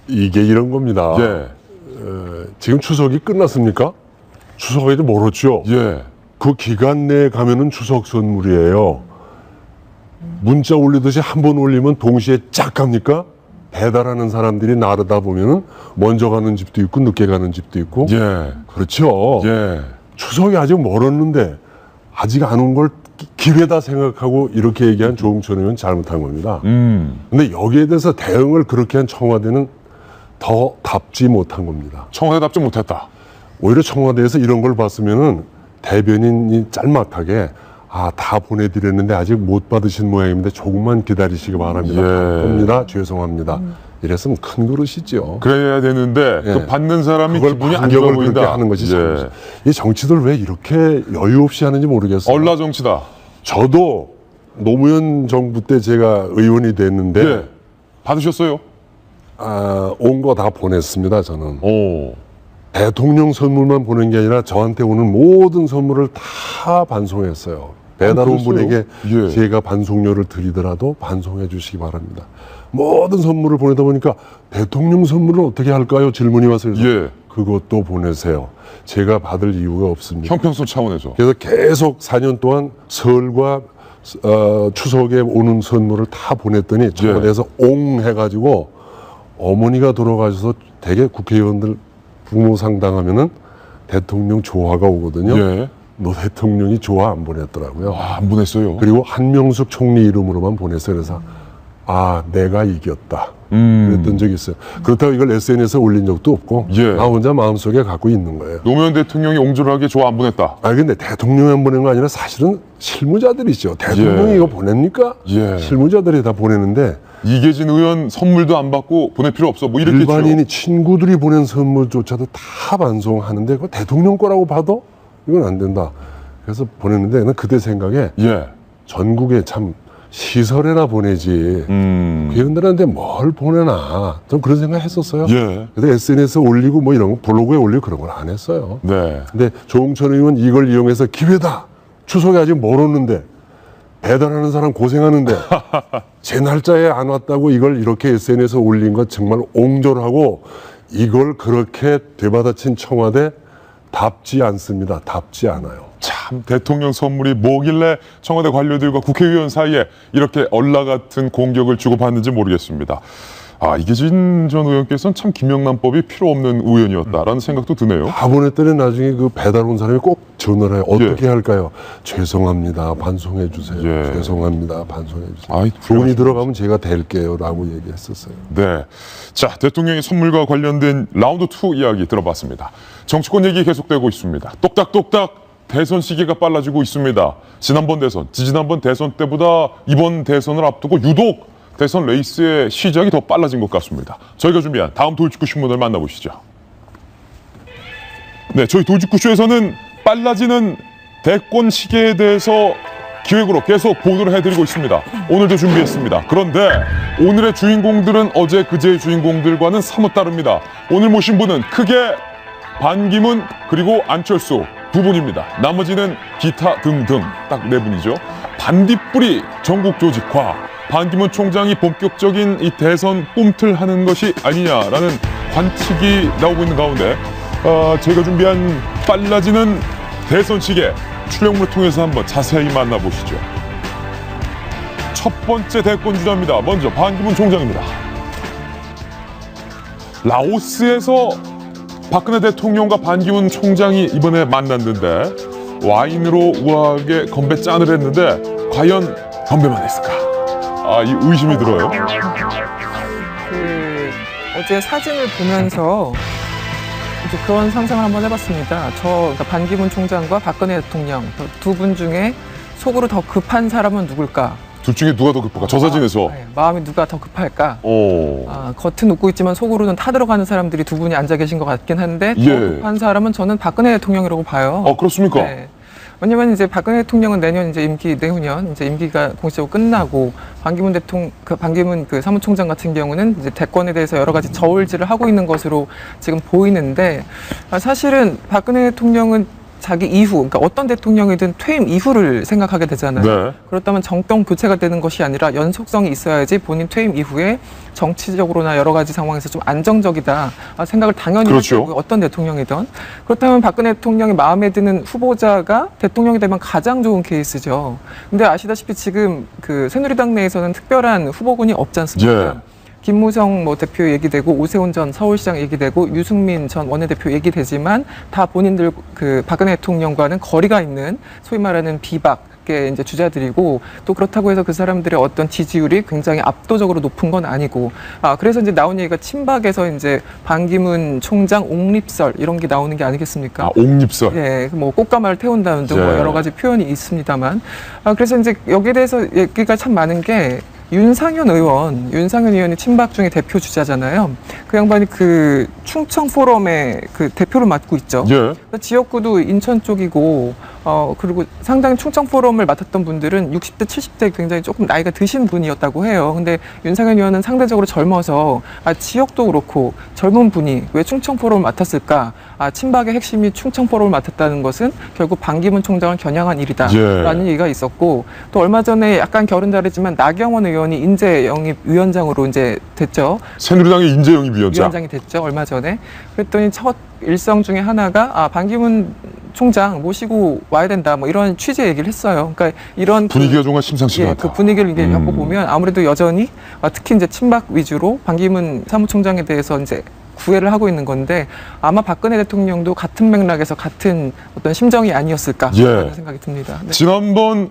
이게 이런 겁니다. 지금 추석이 끝났습니까? 추석이 이제 멀었죠. 그 기간 내에 가면은 추석 선물이에요. 문자 올리듯이 한 번 올리면 동시에 쫙 갑니까? 배달하는 사람들이 나르다 보면은 먼저 가는 집도 있고 늦게 가는 집도 있고. 그렇죠. 추석이 아직 멀었는데 아직 안 온 걸 기회다 생각하고 이렇게 얘기한 조홍천 의원은 잘못한 겁니다. 근데 여기에 대해서 대응을 그렇게 한 청와대는 더 답지 못한 겁니다. 청와대답지 못했다. 오히려 청와대에서 이런 걸 봤으면은 대변인이 짤막하게 다 보내드렸는데 아직 못 받으신 모양입니다. 조금만 기다리시기 바랍니다. 겁니다. 죄송합니다. 이랬으면 큰 그릇이죠. 그래야 되는데 그 받는 사람이 기분이 안 좋아 보인다. 그렇게 하는 것이 이 정치들 왜 이렇게 여유 없이 하는지 모르겠어요. 얼라 정치다. 저도 노무현 정부 때 제가 의원이 됐는데 받으셨어요? 온 거 다 보냈습니다. 저는. 대통령 선물만 보낸 게 아니라 저한테 오는 모든 선물을 다 반송했어요. 배달 온 분에게 제가 반송료를 드리더라도 반송해 주시기 바랍니다. 모든 선물을 보내다 보니까 대통령 선물은 어떻게 할까요? 질문이 와서 그것도 보내세요. 제가 받을 이유가 없습니다. 형평성 차원에서. 그래서 계속 4년 동안 설과 추석에 오는 선물을 다 보냈더니 청와대에서 옹 해가지고 어머니가 돌아가셔서 대개 국회의원들 부모 상당하면은 대통령 조화가 오거든요. 너 대통령이 조화 안 보냈더라고요. 안 보냈어요. 그리고 한명숙 총리 이름으로만 보냈어요. 그래서 아, 내가 이겼다. 그랬던 적이 있어요. 그렇다고 이걸 SNS에 올린 적도 없고 나 혼자 마음속에 갖고 있는 거예요. 노무현 대통령이 옹졸하게 조 안 보냈다. 아 근데 대통령이 안 보낸 거 아니라 사실은 실무자들이죠. 대통령이 이거 보냅니까? 실무자들이 다 보내는데 이계진 의원 선물도 안 받고 보낼 필요 없어. 뭐 이랬겠죠. 일반인이 친구들이 보낸 선물조차도 다 반송하는데 그거 대통령 거라고 봐도 이건 안 된다. 그래서 보냈는데 나는 그때 생각에 전국에 참 시설에나 보내지 국회의원들한테 뭘 보내나 좀 그런 생각 했었어요. 근데 SNS에 올리고 뭐 이런 거 블로그에 올리고 그런 걸 안 했어요. 근데 조홍천 의원 이걸 이용해서 기회다. 추석에 아직 멀었는데 배달하는 사람 고생하는데 제 날짜에 안 왔다고 이걸 이렇게 SNS에 올린 것 정말 옹졸하고 이걸 그렇게 되받아친 청와대 답지 않습니다. 답지 않아요. 참 대통령 선물이 뭐길래 청와대 관료들과 국회의원 사이에 이렇게 얼라 같은 공격을 주고받는지 모르겠습니다. 아, 이계진 전 의원께서는 참 김영란법이 필요 없는 의원이었다라는 생각도 드네요. 다 보냈더니 나중에 그 배달 온 사람이 꼭 전화를 해요. 어떻게 할까요? 죄송합니다. 반송해 주세요. 죄송합니다. 반송해 주세요. 돈이 들어가면 제가 댈게요. 라고 얘기했었어요. 네. 자, 대통령의 선물과 관련된 라운드 2 이야기 들어봤습니다. 정치권 얘기 계속되고 있습니다. 똑딱똑딱 대선 시기가 빨라지고 있습니다. 지난번 대선, 지지난번 대선 때보다 이번 대선을 앞두고 유독 대선 레이스의 시작이 더 빨라진 것 같습니다. 저희가 준비한 다음 돌직구 신문을 만나보시죠. 네, 저희 돌직구쇼에서는 빨라지는 대권 시기에 대해서 기획으로 계속 보도를 해드리고 있습니다. 오늘도 준비했습니다. 그런데 오늘의 주인공들은 어제 그제의 주인공들과는 사뭇 다릅니다. 오늘 모신 분은 크게 반기문 그리고 안철수 두 분입니다. 나머지는 기타 등등 딱 네 분이죠. 반딧불이 전국 조직화, 반기문 총장이 본격적인 이 대선 꿈틀하는 것이 아니냐라는 관측이 나오고 있는 가운데 저희가 준비한 빨라지는 대선 시계 출력물을 통해서 한번 자세히 만나보시죠. 첫 번째 대권 주자입니다. 먼저 반기문 총장입니다. 라오스에서 박근혜 대통령과 반기문 총장이 이번에 만났는데 와인으로 우아하게 건배 짠을 했는데 과연 건배만 했을까? 아, 이 의심이 들어요. 어제 사진을 보면서 이제 그런 상상을 한번 해봤습니다. 그러니까 반기문 총장과 박근혜 대통령 두 분 중에 속으로 더 급한 사람은 누굴까? 둘 중에 누가 더 급할까? 저 사진에서. 마음이 누가 더 급할까? 겉은 웃고 있지만 속으로는 타들어가는 사람들이 두 분이 앉아 계신 것 같긴 한데 더 급한 사람은 저는 박근혜 대통령이라고 봐요. 그렇습니까? 네. 왜냐면 이제 박근혜 대통령은 내년 이제 내후년 이제 임기가 공식적으로 끝나고 반기문 그 사무총장 같은 경우는 이제 대권에 대해서 여러 가지 저울질을 하고 있는 것으로 지금 보이는데 사실은 박근혜 대통령은 자기 이후, 그러니까 어떤 대통령이든 퇴임 이후를 생각하게 되잖아요. 그렇다면 정권 교체가 되는 것이 아니라 연속성이 있어야지 본인 퇴임 이후에 정치적으로나 여러 가지 상황에서 좀 안정적이다 생각을 당연히 하죠. 어떤 대통령이든. 그렇다면 박근혜 대통령이 마음에 드는 후보자가 대통령이 되면 가장 좋은 케이스죠. 근데 아시다시피 지금 그 새누리당 내에서는 특별한 후보군이 없지 않습니까? 김무성 대표 얘기되고 오세훈 전 서울시장 얘기되고 유승민 전 원내대표 얘기되지만 다 본인들 그 박근혜 대통령과는 거리가 있는 소위 말하는 비박의 이제 주자들이고 또 그렇다고 해서 그 사람들의 어떤 지지율이 굉장히 압도적으로 높은 건 아니고 그래서 이제 나온 얘기가 친박에서 이제 반기문 총장 옥립설 이런 게 나오는 게 아니겠습니까? 옥립설. 예, 뭐 꽃가마를 태운다는 등 여러 가지 표현이 있습니다만 그래서 이제 여기에 대해서 얘기가 참 많은 게. 윤상현 의원이 친박 중에 대표 주자잖아요. 그 양반이 그 충청 포럼의 그 대표를 맡고 있죠. 지역구도 인천 쪽이고, 그리고 상당히 충청 포럼을 맡았던 분들은 60대, 70대 굉장히 조금 나이가 드신 분이었다고 해요. 근데 윤상현 의원은 상대적으로 젊어서 지역도 그렇고 젊은 분이 왜 충청 포럼을 맡았을까? 친박의 핵심이 충청 포럼을 맡았다는 것은 결국 반기문 총장을 겨냥한 일이다라는 얘기가 있었고 또 얼마 전에 약간 결은 다르지만 나경원 의원이 인재 영입 위원장으로 이제 됐죠. 새누리당의 인재 영입 위원장이 됐죠. 얼마 전에. 그랬더니 첫 일성 중에 하나가 반기문 총장 모시고 와야 된다. 뭐 이런 취지의 얘기를 했어요. 그러니까 이런 분위기가 정말 심상치가 않다. 그 분위기를 이제 갖고 보면 아무래도 여전히 특히 이제 친박 위주로 반기문 사무총장에 대해서 이제 구애를 하고 있는 건데 아마 박근혜 대통령도 같은 맥락에서 같은 어떤 심정이 아니었을까 하는 생각이 듭니다. 지난번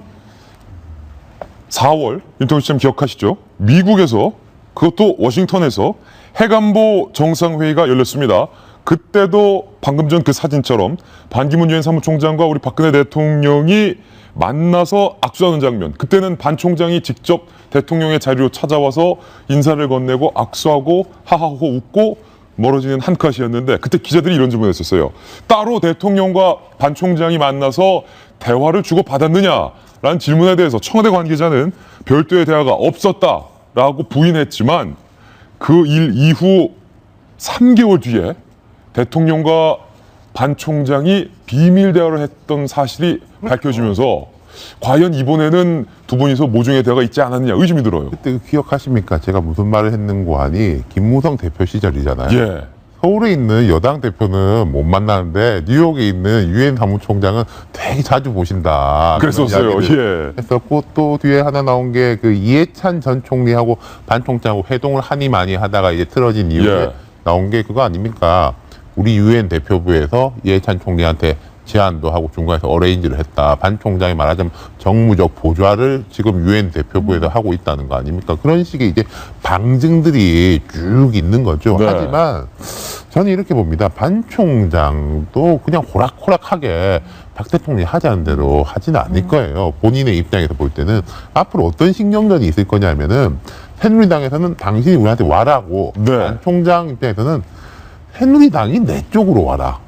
4월 윤태곤 씨 참 기억하시죠? 미국에서 그것도 워싱턴에서 해관보 정상회의가 열렸습니다. 그때도 방금 전 그 사진처럼 반기문 유엔 사무총장과 우리 박근혜 대통령이 만나서 악수하는 장면. 그때는 반 총장이 직접 대통령의 자리로 찾아와서 인사를 건네고 악수하고 하하호 웃고 멀어지는 한 컷이었는데 그때 기자들이 이런 질문을 했었어요. 따로 대통령과 반 총장이 만나서 대화를 주고받았느냐라는 질문에 대해서 청와대 관계자는 별도의 대화가 없었다라고 부인했지만 그 일 이후 3개월 뒤에 대통령과 반 총장이 비밀 대화를 했던 사실이 밝혀지면서 과연 이번에는 두 분이서 모종의 대화가 있지 않았느냐 의심이 들어요. 그때 기억하십니까? 제가 무슨 말을 했는고 하니 김무성 대표 시절이잖아요. 예. 서울에 있는 여당 대표는 못 만나는데 뉴욕에 있는 유엔 사무총장은 되게 자주 보신다. 그랬었어요. 예. 했었고 또 뒤에 하나 나온 게 그 이해찬 전 총리하고 반 총장하고 회동을 하니 많이 하다가 이제 틀어진 이후에 예. 나온 게 그거 아닙니까? 우리 유엔 대표부에서 이해찬 총리한테 제안도 하고 중간에서 어레인지를 했다. 반 총장이 말하자면 정무적 보좌를 지금 유엔 대표부에서 하고 있다는 거 아닙니까? 그런 식의 이제 방증들이 쭉 있는 거죠. 네. 하지만 저는 이렇게 봅니다. 반 총장도 그냥 호락호락하게 박 대통령이 하자는 대로 하지는 않을 거예요. 본인의 입장에서 볼 때는 앞으로 어떤 신경전이 있을 거냐면은 새누리당에서는 당신이 우리한테 와라고 반 총장 입장에서는 새누리당이 내 쪽으로 와라.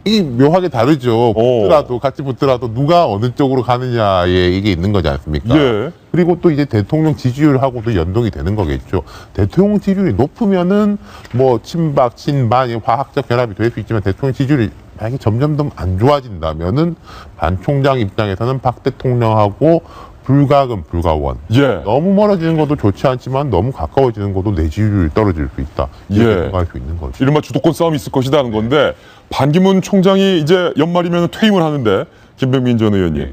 이게 묘하게 다르죠. 붙더라도 같이 붙더라도 누가 어느 쪽으로 가느냐에 이게 있는 거지 않습니까? 예. 그리고 또 이제 대통령 지지율하고도 연동이 되는 거겠죠. 대통령 지지율이 높으면은 뭐 친박, 친반, 화학적 결합이 될 수 있지만 대통령 지지율이 만약에 점점 더 안 좋아진다면은 반 총장 입장에서는 박 대통령하고 불가근 불가원. 예. 너무 멀어지는 것도 좋지 않지만 너무 가까워지는 것도 내 지지율이 떨어질 수 있다. 이렇게 생각할 수 있는 거죠. 이른바 주도권 싸움이 있을 것이다 하는 건데 반기문 총장이 이제 연말이면 퇴임을 하는데 김병민 전 의원님.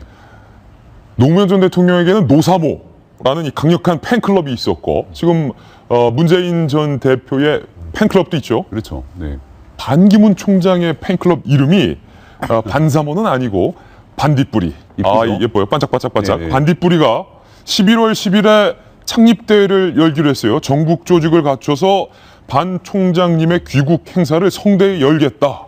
노무현 전 대통령에게는 노사모라는 이 강력한 팬클럽이 있었고 지금 문재인 전 대표의 팬클럽도 있죠. 그렇죠. 네. 반기문 총장의 팬클럽 이름이 반사모는 아니고 반딧불이. 아, 예뻐요. 반짝반짝반짝. 네네. 반딧불이가 11월 10일에 창립대회를 열기로 했어요. 전국 조직을 갖춰서 반 총장님의 귀국 행사를 성대에 열겠다.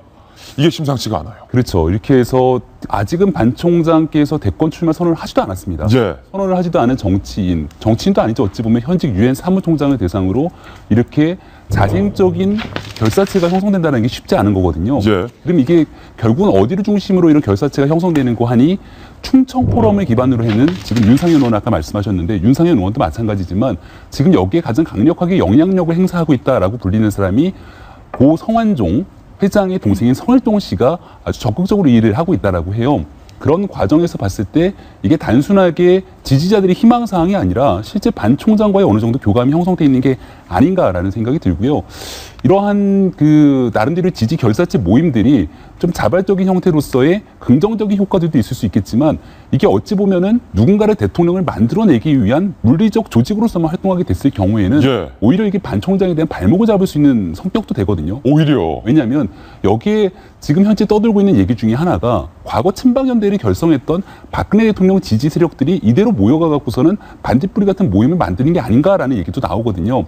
이게 심상치가 않아요. 그렇죠. 이렇게 해서 아직은 반 총장께서 대권 출마 선언을 하지도 않았습니다. 예. 선언을 하지도 않은 정치인도 아니죠. 어찌 보면 현직 유엔 사무총장을 대상으로 이렇게 자생적인 결사체가 형성된다는 게 쉽지 않은 거거든요. 예. 그럼 이게 결국은 어디를 중심으로 이런 결사체가 형성되는 거 하니 충청 포럼을 기반으로 했는 지금 윤상현 의원 아까 말씀하셨는데 윤상현 의원도 마찬가지지만 지금 여기에 가장 강력하게 영향력을 행사하고 있다라고 불리는 사람이 고 성완종 회장의 동생인 성일동 씨가 아주 적극적으로 일을 하고 있다라고 해요. 그런 과정에서 봤을 때 이게 단순하게 지지자들의 희망사항이 아니라 실제 반 총장과의 어느 정도 교감이 형성되어 있는 게 아닌가라는 생각이 들고요. 이러한 그 나름대로 지지 결사체 모임들이 좀 자발적인 형태로서의 긍정적인 효과들도 있을 수 있겠지만 이게 어찌 보면은 누군가를 대통령을 만들어내기 위한 물리적 조직으로서만 활동하게 됐을 경우에는 예. 오히려 이게 반 총장에 대한 발목을 잡을 수 있는 성격도 되거든요. 오히려. 왜냐하면 여기에 지금 현재 떠들고 있는 얘기 중에 하나가 과거 친박연대를 결성했던 박근혜 대통령 지지 세력들이 이대로 모여가 갖고서는 반딧불이 같은 모임을 만드는 게 아닌가라는 얘기도 나오거든요.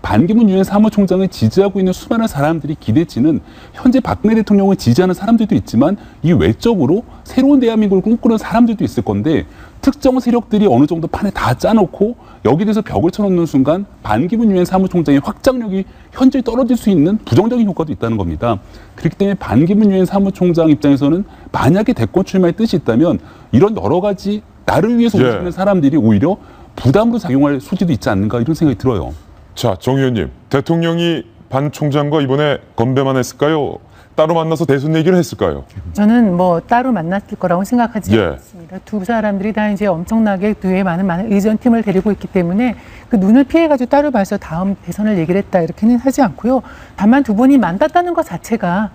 반기문 유엔 사무총장을 지지하고 있는 수많은 사람들이 기대치는 현재 박근혜 대통령을 지지하는 사람들도 있지만 이 외적으로 새로운 대한민국을 꿈꾸는 사람들도 있을 건데 특정 세력들이 어느 정도 판에 다 짜놓고 여기에 대해서 벽을 쳐놓는 순간 반기문 유엔 사무총장의 확장력이 현저히 떨어질 수 있는 부정적인 효과도 있다는 겁니다. 그렇기 때문에 반기문 유엔 사무총장 입장에서는 만약에 대권 출마의 뜻이 있다면 이런 여러 가지 나를 위해서 움직이는 사람들이 오히려 부담으로 작용할 소지도 있지 않는가 이런 생각이 들어요. 자, 정 의원님. 대통령이 반 총장과 이번에 건배만 했을까요? 따로 만나서 대선 얘기를 했을까요? 저는 뭐 따로 만났을 거라고 생각하지 않습니다. 두 사람들이 다 이제 엄청나게 뒤에 많은 의전팀을 데리고 있기 때문에 그 눈을 피해가지고 따로 봐서 다음 대선을 얘기를 했다 이렇게는 하지 않고요. 다만 두 분이 만났다는 것 자체가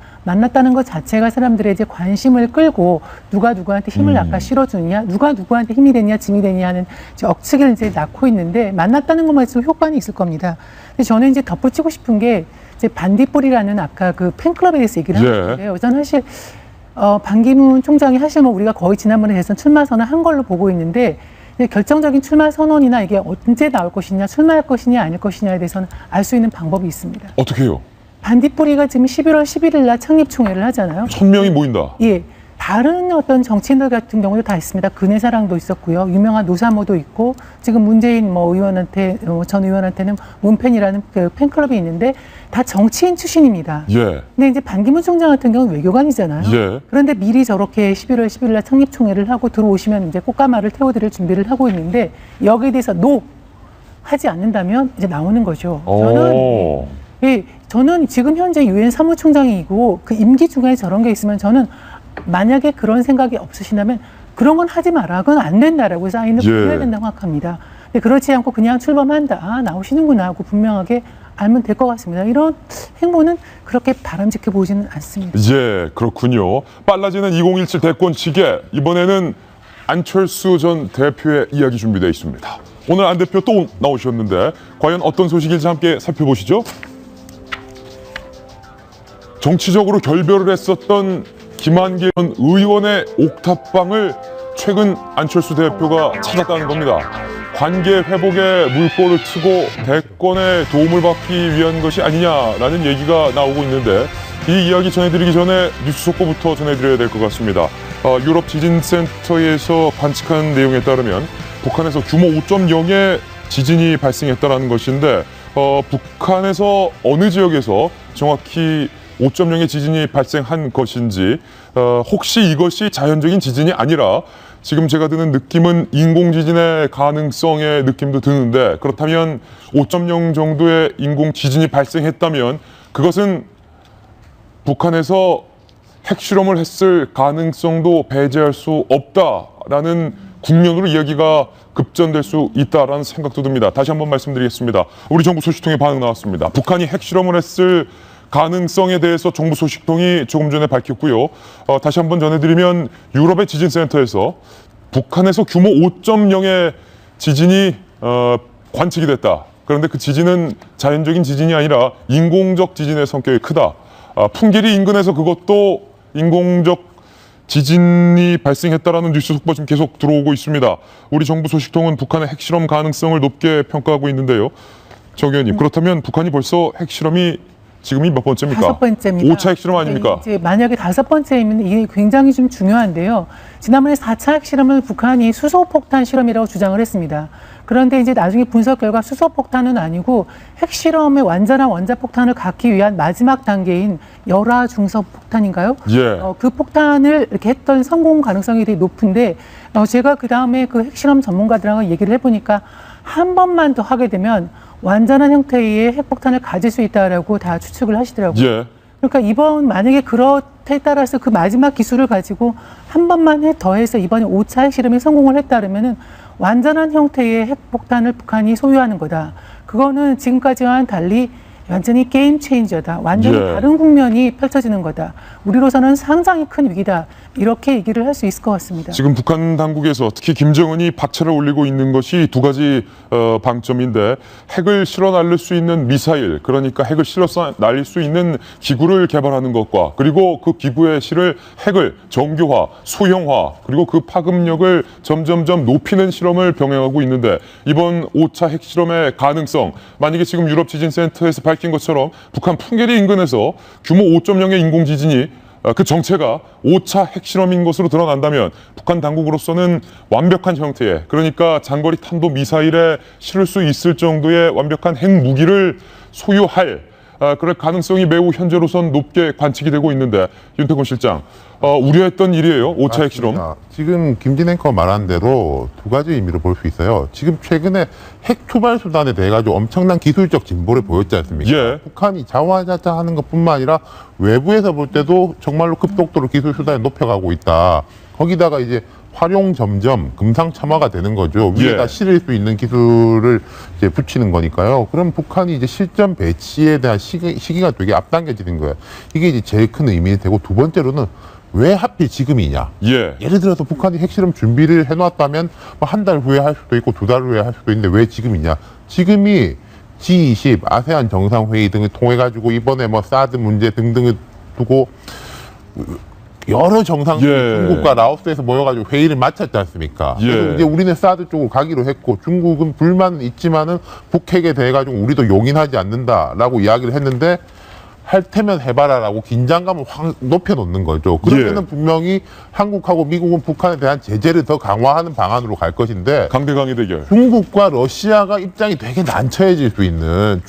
사람들의 이제 관심을 끌고 누가 누구한테 힘을 아까 실어주느냐, 누가 누구한테 힘이 되냐, 짐이 되냐 하는 이제 억측을 이제 낳고 있는데 만났다는 것만 있으면 효과는 있을 겁니다. 근데 저는 이제 덧붙이고 싶은 게 이제 반딧불이라는 아까 그 팬클럽에 대해서 얘기를 하는데요. 저는 사실 반기문 총장이 사실 뭐 우리가 거의 지난번에 대선 출마 선언 한 걸로 보고 있는데 이제 결정적인 출마 선언이나 이게 언제 나올 것이냐, 출마할 것이냐 아닐 것이냐에 대해서는 알 수 있는 방법이 있습니다. 어떻게 해요? 반딧불이가 지금 11월 11일 날 창립총회를 하잖아요. 1000명이 모인다. 예. 다른 어떤 정치인들 같은 경우도 다 있습니다. 근혜사랑도 있었고요. 유명한 노사모도 있고, 지금 문재인 의원한테, 전 의원한테는 문팬이라는 그 팬클럽이 있는데, 다 정치인 출신입니다. 예. 근데 이제 반기문 총장 같은 경우는 외교관이잖아요. 예. 그런데 미리 저렇게 11월 10일 날 창립총회를 하고 들어오시면 이제 꽃가마를 태워드릴 준비를 하고 있는데, 여기에 대해서 하지 않는다면 이제 나오는 거죠. 저는 지금 현재 유엔 사무총장이고, 그 임기 중간에 저런 게 있으면 저는 만약에 그런 생각이 없으시다면 그런 건 하지 마라. 그건 안 된다라고 사인을 보내야 된다고 생각합니다. 근데 그렇지 않고 그냥 출범한다. 나오시는구나 하고 분명하게 알면 될 것 같습니다. 이런 행보는 그렇게 바람직해 보이지는 않습니다. 예, 그렇군요. 빨라지는 2017 대권 시계, 이번에는 안철수 전 대표의 이야기 준비되어 있습니다. 오늘 안 대표 또 나오셨는데 과연 어떤 소식일지 함께 살펴보시죠. 정치적으로 결별을 했었던 김한길 전 의원의 옥탑방을 최근 안철수 대표가 찾았다는 겁니다. 관계 회복에 물꼬를 트고 대권에 도움을 받기 위한 것이 아니냐라는 얘기가 나오고 있는데, 이 이야기 전해드리기 전에 뉴스 속보부터 전해드려야 될 것 같습니다. 유럽 지진센터에서 관측한 내용에 따르면 북한에서 규모 5.0의 지진이 발생했다는 것인데, 북한에서 어느 지역에서 정확히 5.0의 지진이 발생한 것인지, 혹시 이것이 자연적인 지진이 아니라 지금 제가 드는 느낌은 인공지진의 가능성의 느낌도 드는데, 그렇다면 5.0 정도의 인공지진이 발생했다면 그것은 북한에서 핵실험을 했을 가능성도 배제할 수 없다라는 국면으로 이야기가 급전될 수 있다라는 생각도 듭니다. 다시 한번 말씀드리겠습니다. 우리 정부 소식통의 반응 나왔습니다. 북한이 핵실험을 했을 가능성에 대해서 정부 소식통이 조금 전에 밝혔고요. 다시 한번 전해드리면 유럽의 지진센터에서 북한에서 규모 5.0의 지진이 관측이 됐다. 그런데 그 지진은 자연적인 지진이 아니라 인공적 지진의 성격이 크다. 풍계리 인근에서 그것도 인공적 지진이 발생했다라는 뉴스 속보 지금 계속 들어오고 있습니다. 우리 정부 소식통은 북한의 핵실험 가능성을 높게 평가하고 있는데요. 정 의원님, 그렇다면 북한이 벌써 핵실험이 지금이 몇 번째입니까? 5번째입니다. 5차 핵실험 아닙니까? 이제 만약에 5번째이면 이게 굉장히 좀 중요한데요. 지난번에 4차 핵실험을 북한이 수소폭탄 실험이라고 주장을 했습니다. 그런데 이제 나중에 분석 결과 수소폭탄은 아니고 핵실험의 완전한 원자폭탄을 갖기 위한 마지막 단계인 열화중성폭탄인가요? 예. 그 폭탄을 이렇게 했던 성공 가능성이 되게 높은데, 제가 그 다음에 그 핵실험 전문가들하고 얘기를 해보니까 한 번만 더 하게 되면 완전한 형태의 핵폭탄을 가질 수 있다라고 다 추측을 하시더라고요. 예. 그러니까 이번 만약에 그렇다에 따라서 그 마지막 기술을 가지고 한 번만 더해서 이번에 5차 핵실험에 성공을 했다면은 완전한 형태의 핵폭탄을 북한이 소유하는 거다. 그거는 지금까지와는 달리 완전히 게임 체인저다. 완전히 다른 국면이 펼쳐지는 거다. 우리로서는 상당히 큰 위기다. 이렇게 얘기를 할 수 있을 것 같습니다. 지금 북한 당국에서 특히 김정은이 박차를 올리고 있는 것이 두 가지 방점인데, 핵을 실어 날릴 수 있는 미사일, 그러니까 핵을 실어 날릴 수 있는 기구를 개발하는 것과, 그리고 그 기구에 실을 핵을 정교화, 소형화, 그리고 그 파급력을 점점점 높이는 실험을 병행하고 있는데, 이번 5차 핵실험의 가능성, 만약에 지금 유럽 지진센터에서 밝힌 것처럼 북한 풍계리 인근에서 규모 5.0의 인공지진이 그 정체가 5차 핵실험인 것으로 드러난다면 북한 당국으로서는 완벽한 형태의, 그러니까 장거리 탄도 미사일에 실을 수 있을 정도의 완벽한 핵무기를 소유할 그럴 가능성이 매우 현재로선 높게 관측이 되고 있는데, 윤태곤 실장, 우려했던 일이에요. 5차 핵실험. 지금 김진 앵커 말한 대로 두 가지 의미로 볼 수 있어요. 지금 최근에 핵 투발 수단에 대해 가지고 엄청난 기술적 진보를 보였지 않습니까? 예. 북한이 자화자찬하는 것뿐만 아니라 외부에서 볼 때도 정말로 급속도로 기술 수단을 높여가고 있다. 거기다가 이제 활용 점점 금상첨화가 되는 거죠. 위에다 실을 수 있는 기술을 이제 붙이는 거니까요. 그럼 북한이 이제 실전 배치에 대한 시기가 되게 앞당겨지는 거예요. 이게 이제 제일 큰 의미가 되고, 두 번째로는 왜 하필 지금이냐. 예를 들어서 북한이 핵실험 준비를 해놨다면 뭐 한 달 후에 할 수도 있고 2달 후에 할 수도 있는데 왜 지금이냐. 지금이 G20, 아세안 정상회의 등을 통해가지고 이번에 뭐 사드 문제 등등을 두고 여러 정상들이 중국과 라오스에서 모여가지고 회의를 마쳤지 않습니까? 그래서 이제 우리는 사드 쪽으로 가기로 했고 중국은 불만은 있지만은 북핵에 대해 가지고 우리도 용인하지 않는다라고 이야기를 했는데 할 테면 해봐라라고 긴장감을 확 높여놓는 거죠. 그러면은 분명히 한국하고 미국은 북한에 대한 제재를 더 강화하는 방안으로 갈 것인데 강대강의 대결. 중국과 러시아가 입장이 되게 난처해질 수 있는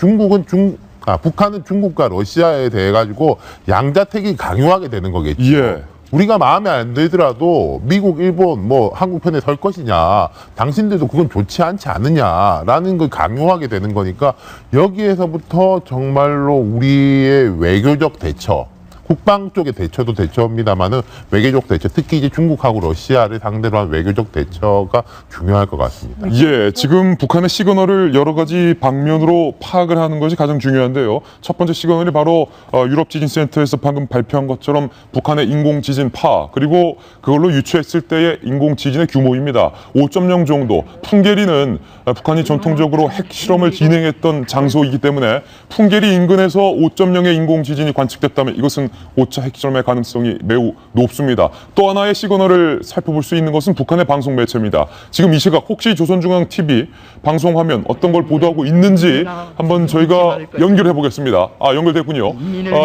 북한은 중국과 러시아에 대해 가지고 양자택이 강요하게 되는 거겠죠. 우리가 마음에 안 들더라도 미국, 일본, 한국 편에 설 것이냐, 당신들도 그건 좋지 않지 않느냐라는 걸 강요하게 되는 거니까 여기에서부터 정말로 우리의 외교적 대처, 국방 쪽의 대처도 대처입니다만은 외교적 대처, 특히 이제 중국하고 러시아를 상대로 한 외교적 대처가 중요할 것 같습니다. 지금 북한의 시그널을 여러 가지 방면으로 파악을 하는 것이 가장 중요한데요. 첫 번째 시그널이 바로 유럽지진센터에서 방금 발표한 것처럼 북한의 인공지진 파, 그리고 그걸로 유추했을 때의 인공지진의 규모입니다. 5.0 정도. 풍계리는 북한이 전통적으로 핵실험을 진행했던 장소이기 때문에 풍계리 인근에서 5.0의 인공지진이 관측됐다면 이것은 5차 핵실험의 가능성이 매우 높습니다. 또 하나의 시그널을 살펴볼 수 있는 것은 북한의 방송 매체입니다. 지금 이 시각 혹시 조선중앙TV 방송 화면 어떤 걸 보도하고 있는지 한번 저희가 연결해 보겠습니다. 연결됐군요.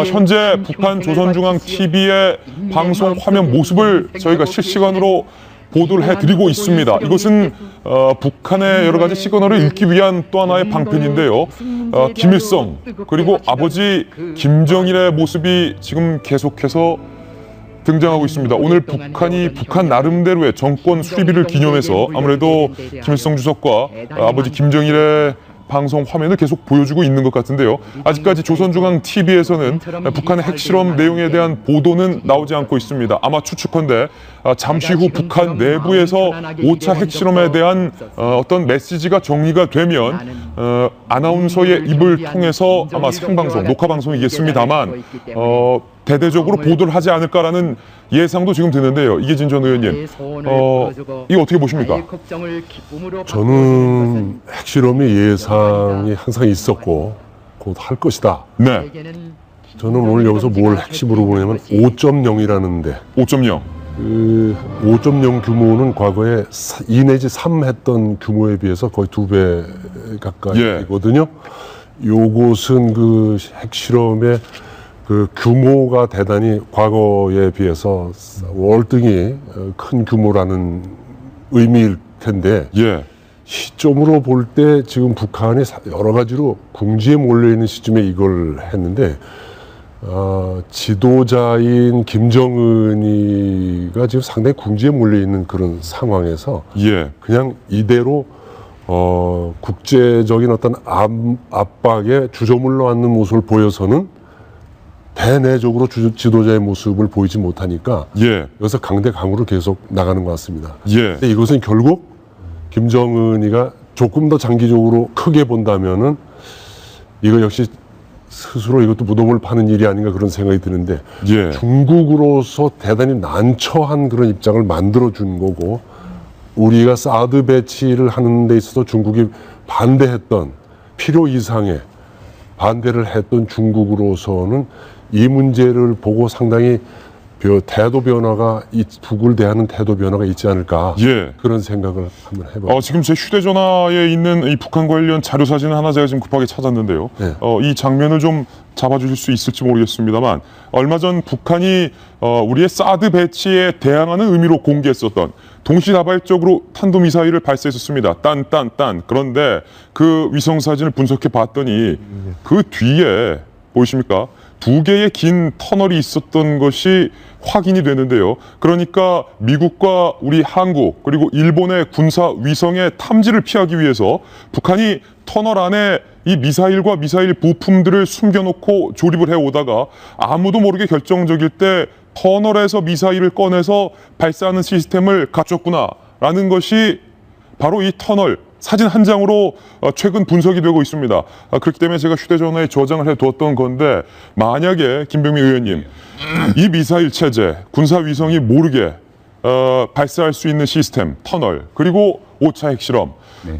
현재 북한 조선중앙TV의 방송 화면 모습을 저희가 실시간으로 보도를 해드리고 있습니다. 이것은 북한의 여러 가지 시그널을 읽기 위한 또 하나의 방편인데요. 김일성 그리고 아버지 김정일의 모습이 지금 계속해서 등장하고 있습니다. 오늘 북한 나름대로의 정권 수립일을 기념해서 아무래도 김일성 주석과 아버지 김정일의 방송 화면을 계속 보여주고 있는 것 같은데요. 아직까지 조선중앙TV에서는 북한의 핵실험 내용에 대한 보도는 나오지 않고 있습니다. 아마 추측컨대 잠시 후 북한 내부에서 5차 핵실험에 대한 어떤 메시지가 정리가 되면 아나운서의 입을 통해서 아마 생방송, 녹화방송이겠습니다만 대대적으로 보도를 하지 않을까라는 예상도 지금 드는데요. 이계진 전 의원님, 이거 어떻게 보십니까? 저는 핵실험의 예상이 항상 있었고 곧 할 것이다. 네. 저는 오늘 여기서 뭘 핵심으로 보냐면 5.0이라는데 5.0. 그 5.0 규모는 과거에 2 내지 3 했던 규모에 비해서 거의 2배 가까이거든요. 요것은 그 핵실험의 그 규모가 대단히 과거에 비해서 월등히 큰 규모라는 의미일 텐데 시점으로 볼 때 지금 북한이 여러 가지로 궁지에 몰려있는 시점에 이걸 했는데 지도자인 김정은이가 지금 상당히 궁지에 몰려있는 그런 상황에서 그냥 이대로 국제적인 어떤 압박에 주저물러 앉는 모습을 보여서는 대내적으로 지도자의 모습을 보이지 못하니까 여기서 강대강으로 계속 나가는 것 같습니다. 근데 이것은 결국 김정은이가 조금 더 장기적으로 크게 본다면은 이거 역시 스스로 이것도 무덤을 파는 일이 아닌가 그런 생각이 드는데 중국으로서 대단히 난처한 그런 입장을 만들어준 거고 우리가 사드 배치를 하는 데 있어서 중국이 반대했던 필요 이상의 반대를 했던 중국으로서는 이 문제를 보고 상당히 태도 변화가 북을 대하는 태도 변화가 있지 않을까 그런 생각을 한번 해봐요. 지금 제 휴대전화에 있는 이 북한 관련 자료 사진을 하나 제가 지금 급하게 찾았는데요. 이 장면을 좀 잡아주실 수 있을지 모르겠습니다만 얼마 전 북한이 우리의 사드 배치에 대항하는 의미로 공개했었던 동시다발적으로 탄도미사일을 발사했었습니다. 딴. 그런데 그 위성사진을 분석해 봤더니 그 뒤에 보이십니까? 2개의 긴 터널이 있었던 것이 확인이 되는데요. 그러니까 미국과 우리 한국 그리고 일본의 군사 위성의 탐지를 피하기 위해서 북한이 터널 안에 이 미사일과 미사일 부품들을 숨겨놓고 조립을 해오다가 아무도 모르게 결정적일 때 터널에서 미사일을 꺼내서 발사하는 시스템을 갖췄구나라는 것이 바로 이 터널 사진 한 장으로 최근 분석이 되고 있습니다. 그렇기 때문에 제가 휴대전화에 저장을 해두었던 건데 만약에 김병민 의원님 이 미사일 체제, 군사위성이 모르게 발사할 수 있는 시스템, 터널 그리고 5차 핵실험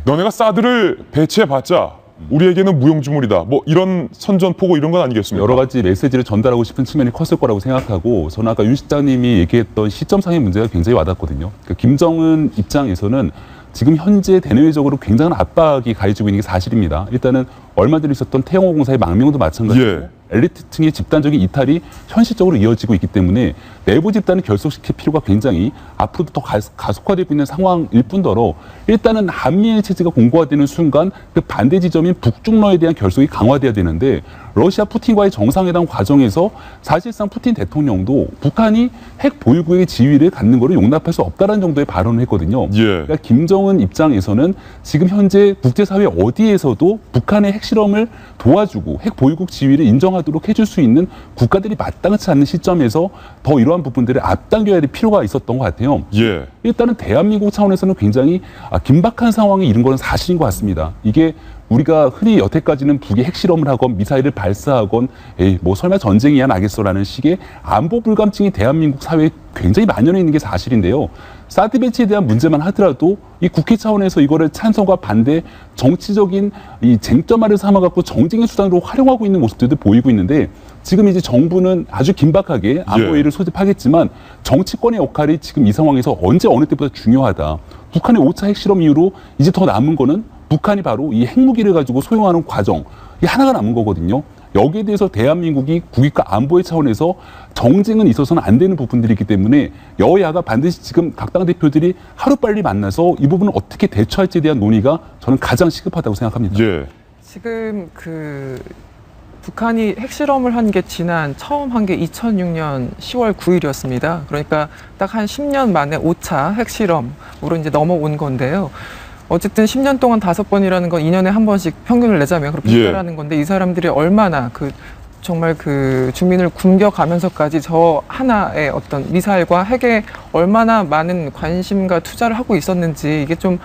너네가 사드를 배치해봤자 우리에게는 무용지물이다. 뭐 이런 선전포고 이런 건 아니겠습니까? 여러 가지 메시지를 전달하고 싶은 측면이 컸을 거라고 생각하고 저는 아까 윤 실장님이 얘기했던 시점상의 문제가 굉장히 와닿거든요. 그러니까 김정은 입장에서는 지금 현재 대내외적으로 굉장한 압박이 가해지고 있는 게 사실입니다. 일단은 얼마 전에 있었던 태영호 공사의 망명도 마찬가지고 엘리트층의 집단적인 이탈이 현실적으로 이어지고 있기 때문에 내부 집단을 결속시킬 필요가 굉장히 앞으로도 더 가속화되고 있는 상황일 뿐더러 일단은 한미일 체제가 공고화되는 순간 그 반대 지점인 북중러에 대한 결속이 강화돼야 되는데 러시아 푸틴과의 정상회담 과정에서 사실상 푸틴 대통령도 북한이 핵 보유국의 지위를 갖는 것을 용납할 수 없다는 정도의 발언을 했거든요. 그러니까 김정은 입장에서는 지금 현재 국제사회 어디에서도 북한의 핵실험을 도와주고 핵 보유국 지위를 인정하도록 해줄 수 있는 국가들이 마땅치 않는 시점에서 더 이러한 부분들을 앞당겨야 될 필요가 있었던 것 같아요. 일단은 대한민국 차원에서는 굉장히 긴박한 상황에 이른 것은 사실인 것 같습니다. 이게 우리가 흔히 여태까지는 북이 핵실험을 하건 미사일을 발사하건 에이 뭐 설마 전쟁이야 나겠어라는 식의 안보 불감증이 대한민국 사회에 굉장히 만연해 있는 게 사실인데요. 사드 배치에 대한 문제만 하더라도 이 국회 차원에서 이거를 찬성과 반대 정치적인 이 쟁점화를 삼아갖고 정쟁의 수단으로 활용하고 있는 모습들도 보이고 있는데 지금 이제 정부는 아주 긴박하게 안보회의를 소집하겠지만 정치권의 역할이 지금 이 상황에서 언제 어느 때보다 중요하다. 북한의 5차 핵실험 이후로 이제 더 남은 거는 북한이 바로 이 핵무기를 가지고 소용하는 과정, 이 하나가 남은 거거든요. 여기에 대해서 대한민국이 국익과 안보의 차원에서 정쟁은 있어서는 안 되는 부분들이 있기 때문에 여야가 반드시 지금 각 당 대표들이 하루빨리 만나서 이 부분을 어떻게 대처할지에 대한 논의가 저는 가장 시급하다고 생각합니다. 지금 북한이 핵실험을 한 게 처음 한 게 2006년 10월 9일이었습니다. 그러니까 딱 한 10년 만에 5차 핵실험으로 이제 넘어온 건데요. 어쨌든 10년 동안 5번이라는 건 2년에 한 번씩 평균을 내자면 그렇게 있다라는 건데 이 사람들이 얼마나 정말 주민을 굶겨가면서까지 저 하나의 어떤 미사일과 핵에 얼마나 많은 관심과 투자를 하고 있었는지 이게 좀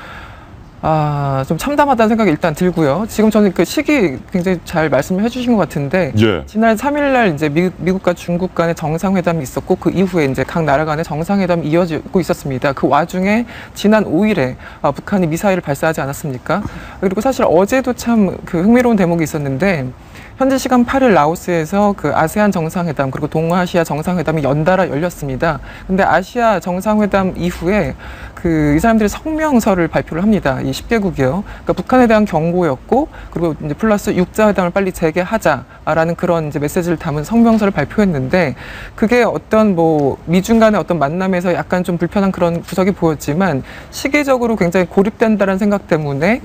참담하다는 생각이 일단 들고요. 지금 저는 그 시기 굉장히 잘 말씀을 해주신 것 같은데 지난 3일날 이제 미국과 중국 간의 정상회담이 있었고 그 이후에 이제 각 나라 간의 정상회담이 이어지고 있었습니다. 그 와중에 지난 5일에 북한이 미사일을 발사하지 않았습니까? 그리고 사실 어제도 참 흥미로운 대목이 있었는데 현지 시간 8일 라오스에서 그 아세안 정상회담 그리고 동아시아 정상회담이 연달아 열렸습니다. 근데 아시아 정상회담 이후에 이 사람들이 성명서를 발표를 합니다. 이 10개국이요. 그러니까 북한에 대한 경고였고 그리고 이제 플러스 육자회담을 빨리 재개하자라는 그런 이제 메시지를 담은 성명서를 발표했는데 그게 어떤 미중 간의 어떤 만남에서 약간 좀 불편한 그런 구석이 보였지만 시기적으로 굉장히 고립된다는 생각 때문에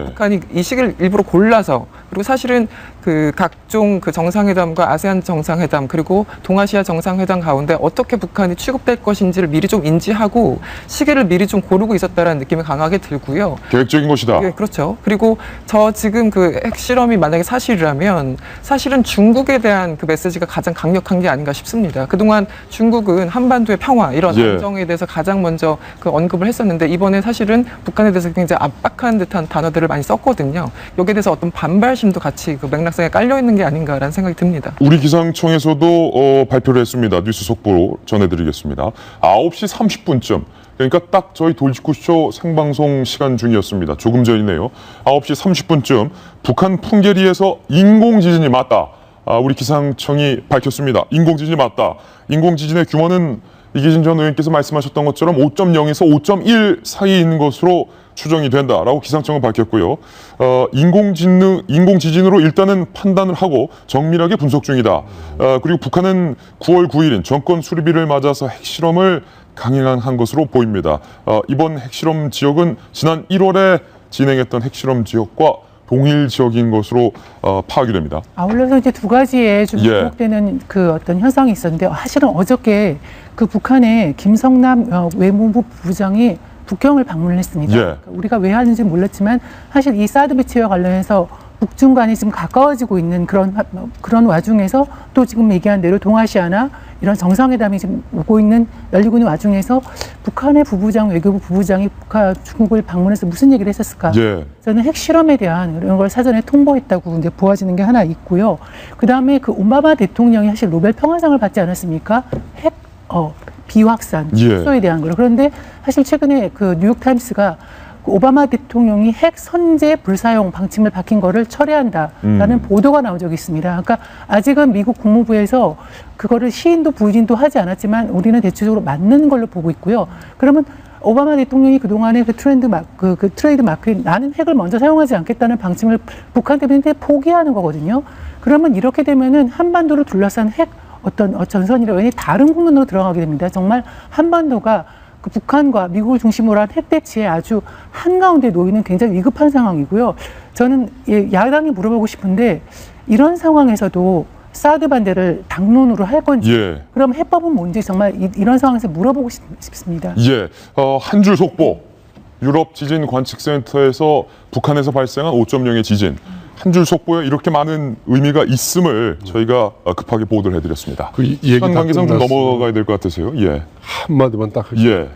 북한이 이 시기를 일부러 골라서 그리고 사실은 각종 정상회담과 아세안 정상회담 그리고 동아시아 정상회담 가운데 어떻게 북한이 취급될 것인지를 미리 좀 인지하고 시기를 미리 좀 고르고 있었다라는 느낌이 강하게 들고요. 계획적인 것이다. 예, 그렇죠. 그리고 지금 핵실험이 만약에 사실이라면 사실은 중국에 대한 메시지가 가장 강력한 게 아닌가 싶습니다. 그동안 중국은 한반도의 평화 이런 안정에 대해서 가장 먼저 언급을 했었는데 이번에 사실은 북한에 대해서 굉장히 압박하는 듯한 단어들을 많이 썼거든요. 여기에 대해서 어떤 반발심도 같이 맥락상에 깔려 있는 게 아닌가라는 생각이 듭니다. 우리 기상청에서도 발표를 했습니다. 뉴스 속보로 전해드리겠습니다. 9시 30분쯤 그러니까 딱 저희 돌직구쇼 생방송 시간 중이었습니다. 조금 전이네요. 9시 30분쯤 북한 풍계리에서 인공지진이 맞다. 우리 기상청이 밝혔습니다. 인공지진이 맞다. 인공지진의 규모는 이기진 전 의원께서 말씀하셨던 것처럼 5.0에서 5.1 사이에 있는 것으로 추정이 된다라고 기상청은 밝혔고요. 인공지진으로 일단은 판단을 하고 정밀하게 분석 중이다. 그리고 북한은 9월 9일인 정권 수립일을 맞아서 핵실험을 강행한 것으로 보입니다. 이번 핵실험 지역은 지난 1월에 진행했던 핵실험 지역과 동일 지역인 것으로 파악이 됩니다. 아울러서 이제 두 가지에 좀 주목되는 어떤 현상이 있었는데 사실은 어저께 북한의 김성남 외무부 부장이 북경을 방문을 했습니다. 그러니까 우리가 왜 하는지 몰랐지만 사실 이 사드 배치와 관련해서 북중 간이 지금 가까워지고 있는 그런 와중에서 또 지금 얘기한 대로 동아시아나 이런 정상회담이 지금 열리고 있는 와중에서 북한의 외교부 부부장이 중국을 방문해서 무슨 얘기를 했었을까? 저는 핵실험에 대한 이런 걸 사전에 통보했다고 이제 보아지는 게 하나 있고요. 그 다음에 오바마 대통령이 사실 노벨 평화상을 받지 않았습니까? 비확산, 축소에 대한 걸. 그런데 사실 최근에 뉴욕타임스가 그 오바마 대통령이 핵 선제 불사용 방침을 밝힌 거를 철회한다라는 보도가 나온 적이 있습니다. 그러니까 아직은 미국 국무부에서 그거를 시인도 부인도 하지 않았지만 우리는 대체적으로 맞는 걸로 보고 있고요. 그러면 오바마 대통령이 그동안에 그 트레이드 마크인 나는 핵을 먼저 사용하지 않겠다는 방침을 북한 때문에 포기하는 거거든요. 그러면 이렇게 되면은 한반도를 둘러싼 핵 어떤 전선이나 왠지 다른 국면으로 들어가게 됩니다. 정말 한반도가 그 북한과 미국을 중심으로 한 핵 대치에 아주 한가운데 놓이는 굉장히 위급한 상황이고요. 저는 야당이 물어보고 싶은데 이런 상황에서도 사드 반대를 당론으로 할 건지 그럼 해법은 뭔지 정말 이런 상황에서 물어보고 싶습니다. 한 줄 속보. 유럽 지진 관측센터에서 북한에서 발생한 5.0의 지진. 한 줄 속보에 이렇게 많은 의미가 있음을 저희가 급하게 보도를 해드렸습니다. 그 시간 관계상 좀 넘어가야 될 것 같으세요? 한마디만 딱 하겠습니다.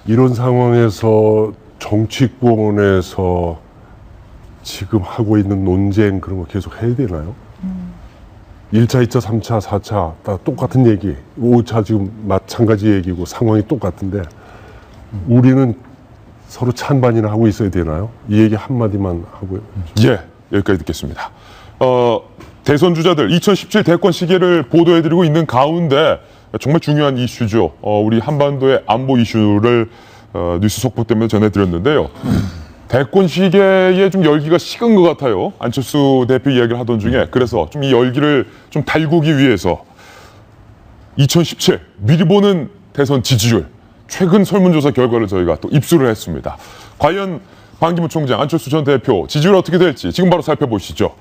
이런 상황에서 정치권에서 지금 하고 있는 논쟁 그런 거 계속 해야 되나요? 1차, 2차, 3차, 4차 다 똑같은 얘기. 5차 지금 마찬가지 얘기고 상황이 똑같은데 우리는 서로 찬반이나 하고 있어야 되나요? 이 얘기 한마디만 하고요. 여기까지 듣겠습니다. 대선 주자들 2017 대권 시계를 보도해드리고 있는 가운데 정말 중요한 이슈죠. 우리 한반도의 안보 이슈를 뉴스 속보 때문에 전해드렸는데요. 대권 시계에 좀 열기가 식은 것 같아요. 안철수 대표 이야기를 하던 중에. 그래서 좀 이 열기를 좀 달구기 위해서 2017 미리 보는 대선 지지율 최근 설문조사 결과를 저희가 또 입수를 했습니다. 과연 반기문 총장, 안철수 전 대표 지지율 어떻게 될지 지금 바로 살펴보시죠.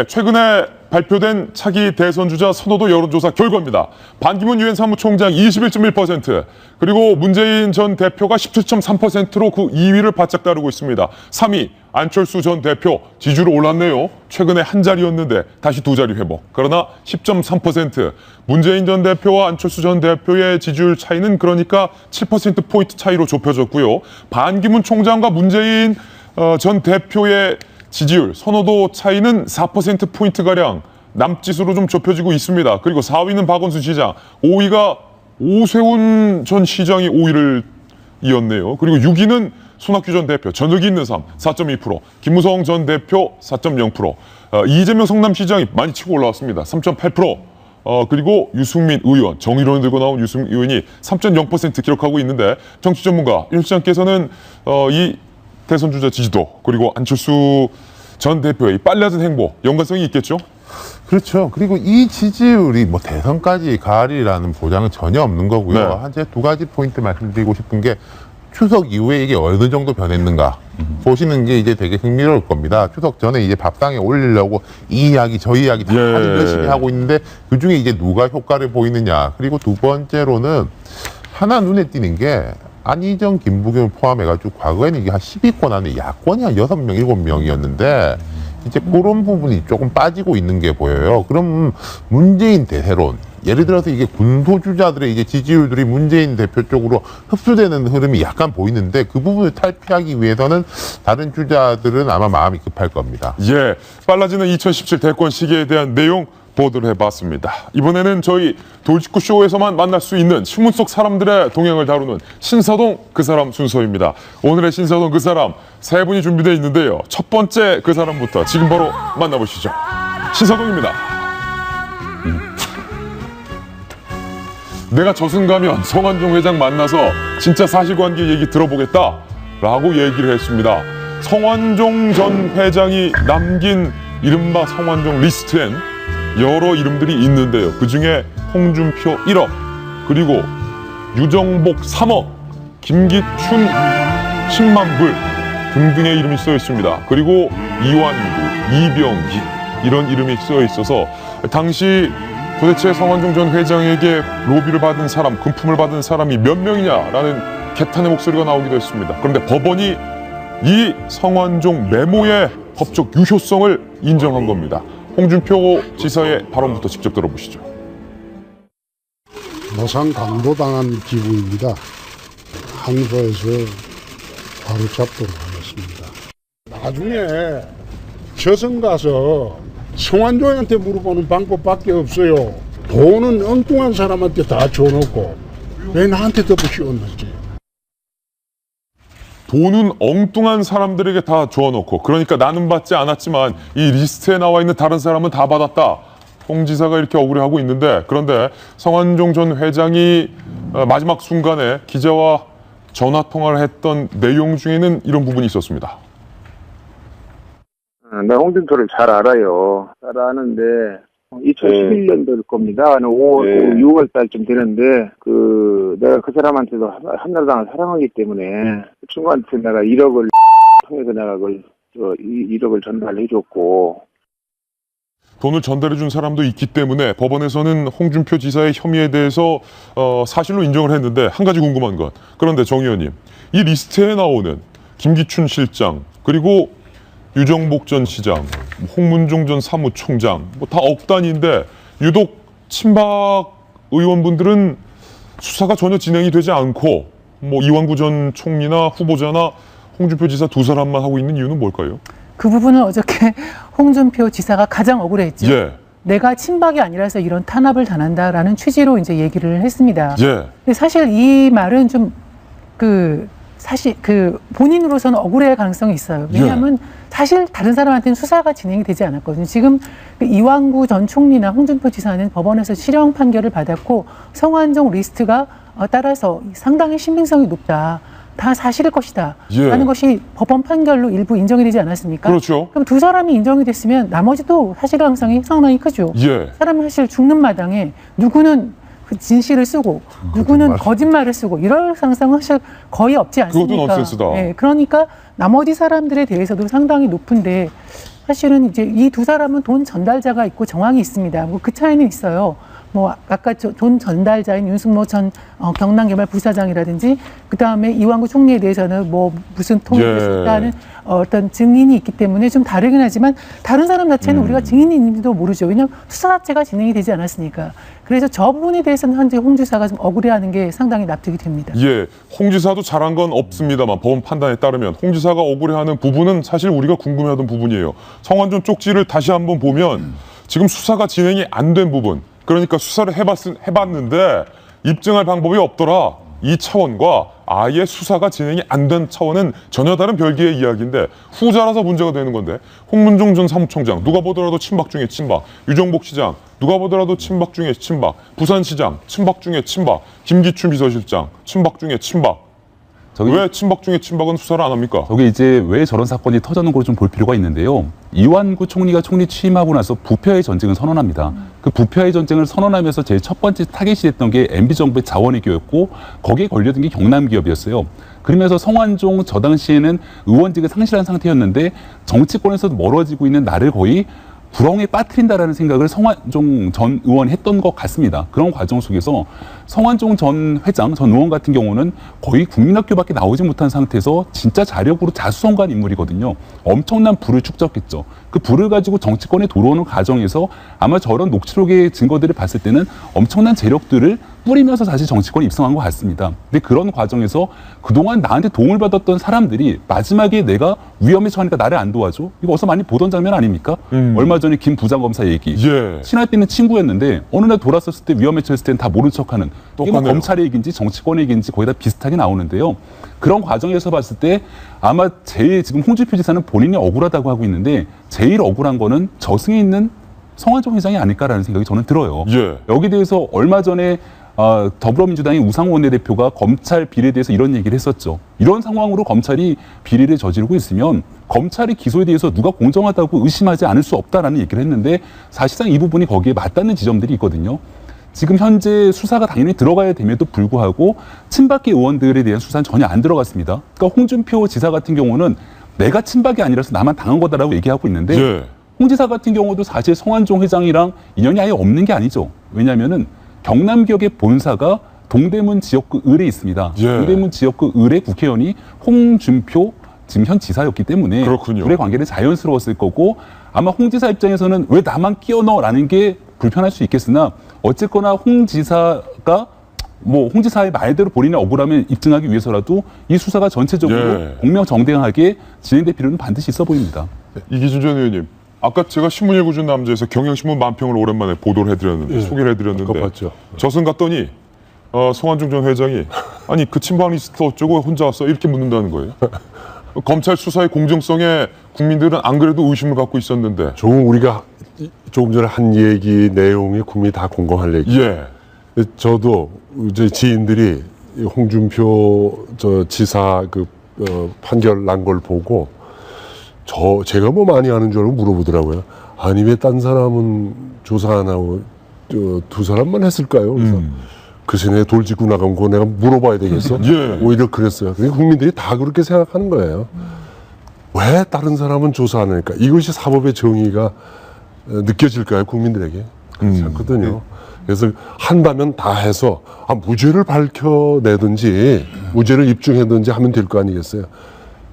최근에 발표된 차기 대선 주자 선호도 여론조사 결과입니다. 반기문 유엔 사무총장 21.1%, 그리고 문재인 전 대표가 17.3%로 그 2위를 바짝 따르고 있습니다. 3위 안철수 전 대표 지지율 올랐네요. 최근에 한 자리였는데 다시 두 자리 회복. 그러나 10.3%. 문재인 전 대표와 안철수 전 대표의 지지율 차이는 그러니까 7%포인트 차이로 좁혀졌고요. 반기문 총장과 문재인 전 대표의 지지율, 선호도 차이는 4%포인트가량 남짓으로 좀 좁혀지고 있습니다. 그리고 4위는 박원순 시장, 5위가 오세훈 전 시장이 5위를 이었네요. 그리고 6위는 손학규 전 대표, 저녁이 있는 삶 4.2%, 김무성 전 대표 4.0%, 이재명 성남시장이 많이 치고 올라왔습니다. 3.8%, 그리고 유승민 의원, 정의론을 들고 나온 유승민 의원이 3.0% 기록하고 있는데 정치 전문가 윤 시장께서는 이 대선 주자 지지도 그리고 안철수 전 대표의 빨라진 행보 연관성이 있겠죠? 그렇죠. 그리고 이 지지율이 뭐 대선까지 가리라는 보장은 전혀 없는 거고요. 한 두 가지 포인트 말씀드리고 싶은 게 추석 이후에 이게 어느 정도 변했는가 보시는 게 이제 되게 흥미로울 겁니다. 추석 전에 이제 밥상에 올리려고 이 이야기 저 이야기 다 열심히 하고 있는데 그중에 이제 누가 효과를 보이느냐. 그리고 두 번째로는 하나 눈에 띄는 게 안희정, 김부겸을 포함해가지고 과거에는 이게 한 10위권 안에 야권이 한 6명, 7명이었는데 이제 그런 부분이 조금 빠지고 있는 게 보여요. 그럼 문재인 대세론, 예를 들어서 이게 군소주자들의 이제 지지율들이 문재인 대표 쪽으로 흡수되는 흐름이 약간 보이는데 그 부분을 탈피하기 위해서는 다른 주자들은 아마 마음이 급할 겁니다. 빨라지는 2017 대권 시기에 대한 내용 보도를 해봤습니다. 이번에는 저희 돌직구 쇼에서만 만날 수 있는 신문 속 사람들의 동향을 다루는 신사동 그 사람 순서입니다. 오늘의 신사동 그 사람 세 분이 준비되어 있는데요. 첫 번째 그 사람부터 지금 바로 만나보시죠. 신사동입니다. 내가 저승 가면 성완종 회장 만나서 진짜 사실관계 얘기 들어보겠다 라고 얘기를 했습니다. 성완종 전 회장이 남긴 이른바 성완종 리스트엔 여러 이름들이 있는데요. 그중에 홍준표 1억, 그리고 유정복 3억, 김기춘 10만 불 등등의 이름이 써 있습니다. 그리고 이완구, 이병기 이런 이름이 써 있어서 당시 도대체 성완종 전 회장에게 로비를 받은 사람, 금품을 받은 사람이 몇 명이냐라는 개탄의 목소리가 나오기도 했습니다. 그런데 법원이 이 성완종 메모의 법적 유효성을 인정한 겁니다. 홍준표 지사의 발언부터 직접 들어보시죠. 노상 강도당한 기분입니다. 항소에서 바로 잡도록 하겠습니다. 나중에 저승 가서 성완종한테 물어보는 방법밖에 없어요. 돈은 엉뚱한 사람한테 다 줘놓고 왜 나한테 덮어 씌웠는지. 돈은 엉뚱한 사람들에게 다 줘놓고 그러니까 나는 받지 않았지만 이 리스트에 나와 있는 다른 사람은 다 받았다. 홍 지사가 이렇게 억울해하고 있는데 그런데 성완종 전 회장이 마지막 순간에 기자와 전화 통화를 했던 내용 중에는 이런 부분이 있었습니다. 나 홍준표를 잘 알아요. 잘 아는데 2011년도일 겁니다. 6월 달쯤 되는데 내가 그 사람한테도 한나라당을 사랑하기 때문에 그 친구한테 내가 1억을 통해서 내가 그걸 1억을 전달해줬고 돈을 전달해준 사람도 있기 때문에 법원에서는 홍준표 지사의 혐의에 대해서 사실로 인정을 했는데 한 가지 궁금한 것. 그런데 정 의원님, 이 리스트에 나오는 김기춘 실장 그리고 유정복 전 시장, 홍문종 전 사무총장 다 억단인데 유독 친박 의원분들은 수사가 전혀 진행이 되지 않고 이완구 전 총리나 후보자나 홍준표 지사 두 사람만 하고 있는 이유는 뭘까요? 그 부분은 어저께 홍준표 지사가 가장 억울했죠. 예. 내가 친박이 아니라서 이런 탄압을 당한다라는 취지로 이제 얘기를 했습니다. 예. 근데 사실 이 말은 좀 사실 본인으로서는 억울할 가능성이 있어요. 왜냐하면 사실 다른 사람한테는 수사가 진행이 되지 않았거든요. 지금 이완구 전 총리나 홍준표 지사는 법원에서 실형 판결을 받았고 성완종 리스트가 따라서 상당히 신빙성이 높다. 다 사실일 것이다. 라는 것이 법원 판결로 일부 인정이 되지 않았습니까? 그렇죠. 그럼 두 사람이 인정이 됐으면 나머지도 사실 가능성이 상당히 크죠. 사람이 사실 죽는 마당에 누구는 그 진실을 쓰고 누구는 거짓말을 쓰고 이럴 가능성은 사실 거의 없지 않습니까? 그것도 넌센스다. 네, 그러니까 나머지 사람들에 대해서도 상당히 높은데 사실은 이제 이 두 사람은 돈 전달자가 있고 정황이 있습니다. 그 차이는 있어요. 아까 돈 전달자인 윤승모 전 경남개발부사장이라든지 그 다음에 이완구 총리에 대해서는 무슨 통일이 있었다는 어떤 증인이 있기 때문에 좀 다르긴 하지만 다른 사람 자체는 우리가 증인이 있는지도 모르죠. 왜냐하면 수사 자체가 진행이 되지 않았으니까. 그래서 저 부분에 대해서는 현재 홍 지사가 좀 억울해하는 게 상당히 납득이 됩니다. 홍 지사도 잘한 건 없습니다만 법원 판단에 따르면 홍 지사가 억울해하는 부분은 사실 우리가 궁금해하던 부분이에요. 성완종 쪽지를 다시 한번 보면 지금 수사가 진행이 안 된 부분 그러니까 수사를 해봤는데 입증할 방법이 없더라. 이 차원과 아예 수사가 진행이 안 된 차원은 전혀 다른 별개의 이야기인데 후자라서 문제가 되는 건데 홍문종 전 사무총장 누가 보더라도 친박 중에 친박, 유정복 시장 누가 보더라도 친박 중에 친박, 부산시장 친박 중에 친박, 김기춘 비서실장 친박 중에 친박. 왜 친박 중에 친박은 수사를 안 합니까? 저게 이제 왜 저런 사건이 터졌는 걸 좀 볼 필요가 있는데요. 이완구 총리가 총리 취임하고 나서 부패의 전쟁을 선언합니다. 그 부패의 전쟁을 선언하면서 제일 첫 번째 타겟이 됐던 게 MB정부의 자원외교였고 거기에 걸려든 게 경남기업이었어요. 그러면서 성완종 저 당시에는 의원직을 상실한 상태였는데 정치권에서 멀어지고 있는 나를 거의 불황에 빠뜨린다라는 생각을 성완종 전 의원이 했던 것 같습니다. 그런 과정 속에서 성완종 전 회장, 전 의원 같은 경우는 거의 국민학교밖에 나오지 못한 상태에서 진짜 자력으로 자수성가한 인물이거든요. 엄청난 부를 축적했죠. 그 부를 가지고 정치권에 들어오는 과정에서 아마 저런 녹취록의 증거들을 봤을 때는 엄청난 재력들을 뿌리면서 다시 정치권에 입성한 것 같습니다. 근데 그런 과정에서 그동안 나한테 도움을 받았던 사람들이 마지막에 내가 위험에 처하니까 나를 안 도와줘? 이거 어서 많이 보던 장면 아닙니까? 얼마 전에 김 부장검사 얘기. 친할 때는 친구였는데 어느 날 돌아섰을 때 위험에 처했을 때는 다 모른 척하는 이게 뭐 검찰의 얘기인지 정치권의 얘기인지 거의 다 비슷하게 나오는데요. 그런 과정에서 봤을 때 아마 제일 지금 홍준표 지사는 본인이 억울하다고 하고 있는데 제일 억울한 거는 저승에 있는 성완종 회장이 아닐까라는 생각이 저는 들어요. 여기 대해서 얼마 전에 더불어민주당의 우상호 원내대표가 검찰 비리에 대해서 이런 얘기를 했었죠. 이런 상황으로 검찰이 비리를 저지르고 있으면 검찰의 기소에 대해서 누가 공정하다고 의심하지 않을 수 없다라는 얘기를 했는데 사실상 이 부분이 거기에 맞닿는 지점들이 있거든요. 지금 현재 수사가 당연히 들어가야 됨에도 불구하고 친박계 의원들에 대한 수사는 전혀 안 들어갔습니다. 그러니까 홍준표 지사 같은 경우는 내가 친박이 아니라서 나만 당한 거다라고 얘기하고 있는데 홍 지사 같은 경우도 사실 성완종 회장이랑 인연이 아예 없는 게 아니죠. 왜냐하면은 경남기업의 본사가 동대문 지역구 을에 있습니다. 동대문 지역구 을의 국회의원이 홍준표 지금 현 지사였기 때문에 둘의 관계는 자연스러웠을 거고 아마 홍 지사 입장에서는 왜 나만 끼워 넣어라는 게 불편할 수 있겠으나 어쨌거나 홍 지사가 홍 지사의 말대로 본인의 억울함을 입증하기 위해서라도 이 수사가 전체적으로 공명정대하게 진행될 필요는 반드시 있어 보입니다. 이기준 전 의원님, 아까 제가 신문 읽어준 남자에서 경향신문 만평을 오랜만에 보도를 해드렸는데 소개를 해드렸는데 저승 갔더니 성완종 전 회장이 아니 그 친박 리스트 어쩌고 혼자 왔어 이렇게 묻는다는 거예요. 검찰 수사의 공정성에 국민들은 안 그래도 의심을 갖고 있었는데. 우리가 조금 전에 한 얘기 내용이 국민이 다 공감할 얘기. 예. 저도 이제 지인들이 홍준표 지사 판결 난 걸 보고 제가 뭐 많이 아는 줄 알고 물어보더라고요. 아니 왜 딴 사람은 조사 안 하고 두 사람만 했을까요? 그래서 글쎄 내가 돌 짚고 나간 거 내가 물어봐야 되겠어? 예. 오히려 그랬어요. 그러니까 국민들이 다 그렇게 생각하는 거예요. 왜 다른 사람은 조사 안 하니까? 이것이 사법의 정의가 느껴질까요? 국민들에게? 그렇지 않거든요. 그래서 한다면 다 해서 무죄를 밝혀내든지 무죄를 입증하든지 하면 될 거 아니겠어요?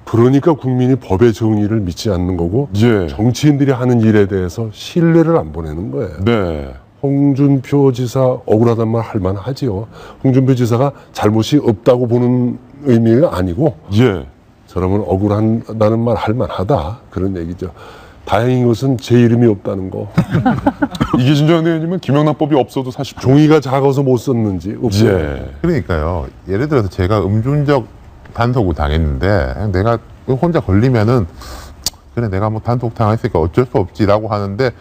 그러니까 국민이 법의 정의를 믿지 않는 거고 정치인들이 하는 일에 대해서 신뢰를 안 보내는 거예요. 네. 홍준표 지사 억울하단 말 할 만하지요. 홍준표 지사가 잘못이 없다고 보는 의미가 아니고 저러면 억울한다는 말 할 만하다 그런 얘기죠. 다행인 것은 제 이름이 없다는 거. 이기준 전 의원님은 김영란법이 없어도 사실 종이가 작아서 못 썼는지 없어요. 그러니까요. 예를 들어서 제가 음주운전 단속을 당했는데 내가 혼자 걸리면은 그래 내가 뭐 단속 당했으니까 어쩔 수 없지라고 하는데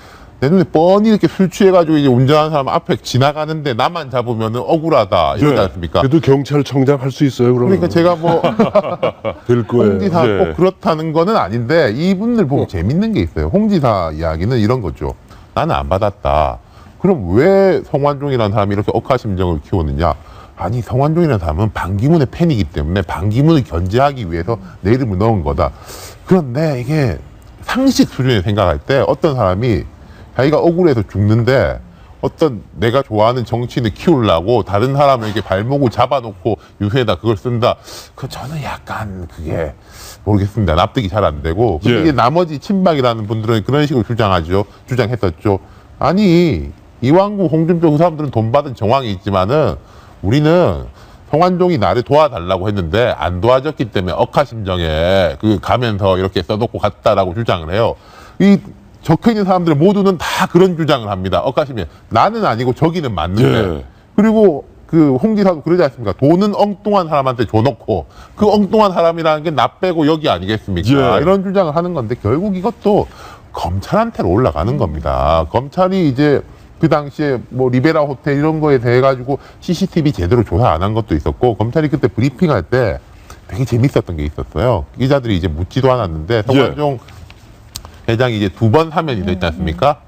내 눈에 뻔히 이렇게 술 취해가지고 이제 운전하는 사람 앞에 지나가는데 나만 잡으면은 억울하다 이러지 않습니까? 그래도 경찰청장 할 수 있어요, 그러면. 그러니까 제가 뭐 될 거예요. 홍지사 꼭 그렇다는 거는 아닌데 이분들 보면 재밌는 게 있어요. 홍지사 이야기는 이런 거죠. 나는 안 받았다. 그럼 왜 성완종이라는 사람이 이렇게 억하심정을 키우느냐? 아니 성완종이라는 사람은 반기문의 팬이기 때문에 반기문을 견제하기 위해서 내 이름을 넣은 거다. 그런데 이게 상식 수준에 생각할 때 어떤 사람이 자기가 억울해서 죽는데 어떤 내가 좋아하는 정치인을 키우려고 다른 사람을 이렇게 발목을 잡아놓고 유세에다 그걸 쓴다. 저는 약간 그게 모르겠습니다. 납득이 잘 안 되고. 근데 이게 나머지 친박이라는 분들은 그런 식으로 주장했었죠. 아니 이완구, 홍준표 그 사람들은 돈 받은 정황이 있지만은 우리는 성완종이 나를 도와달라고 했는데 안 도와줬기 때문에 억하심정에 가면서 이렇게 써놓고 갔다라고 주장을 해요. 이 적혀있는 사람들 모두는 다 그런 주장을 합니다. 억하심이 나는 아니고 저기는 맞는데. 그리고 홍지사도 그러지 않습니까? 돈은 엉뚱한 사람한테 줘놓고 그 엉뚱한 사람이라는 게 나 빼고 여기 아니겠습니까? 이런 주장을 하는 건데 결국 이것도 검찰한테로 올라가는 겁니다. 검찰이 이제 그 당시에 뭐 리베라 호텔 이런 거에 대해 가지고 CCTV 제대로 조사 안 한 것도 있었고 검찰이 그때 브리핑할 때 되게 재밌었던 게 있었어요. 기자들이 이제 묻지도 않았는데 성완종 회장이 이제 2번 사면이 됐지 않습니까?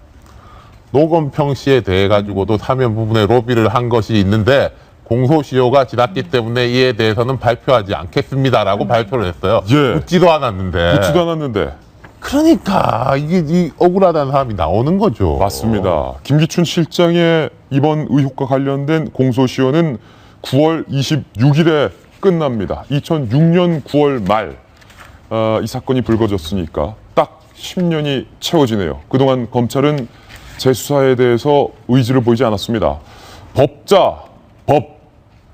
노건평 씨에 대해 가지고도 사면 부분에 로비를 한 것이 있는데 공소시효가 지났기 때문에 이에 대해서는 발표하지 않겠습니다라고 발표를 했어요. 묻지도 않았는데. 그러니까 이게 억울하다는 사람이 나오는 거죠. 맞습니다. 김기춘 실장의 이번 의혹과 관련된 공소시효는 9월 26일에 끝납니다. 2006년 9월 말 이 사건이 불거졌으니까 딱 10년이 채워지네요. 그동안 검찰은 재수사에 대해서 의지를 보이지 않았습니다.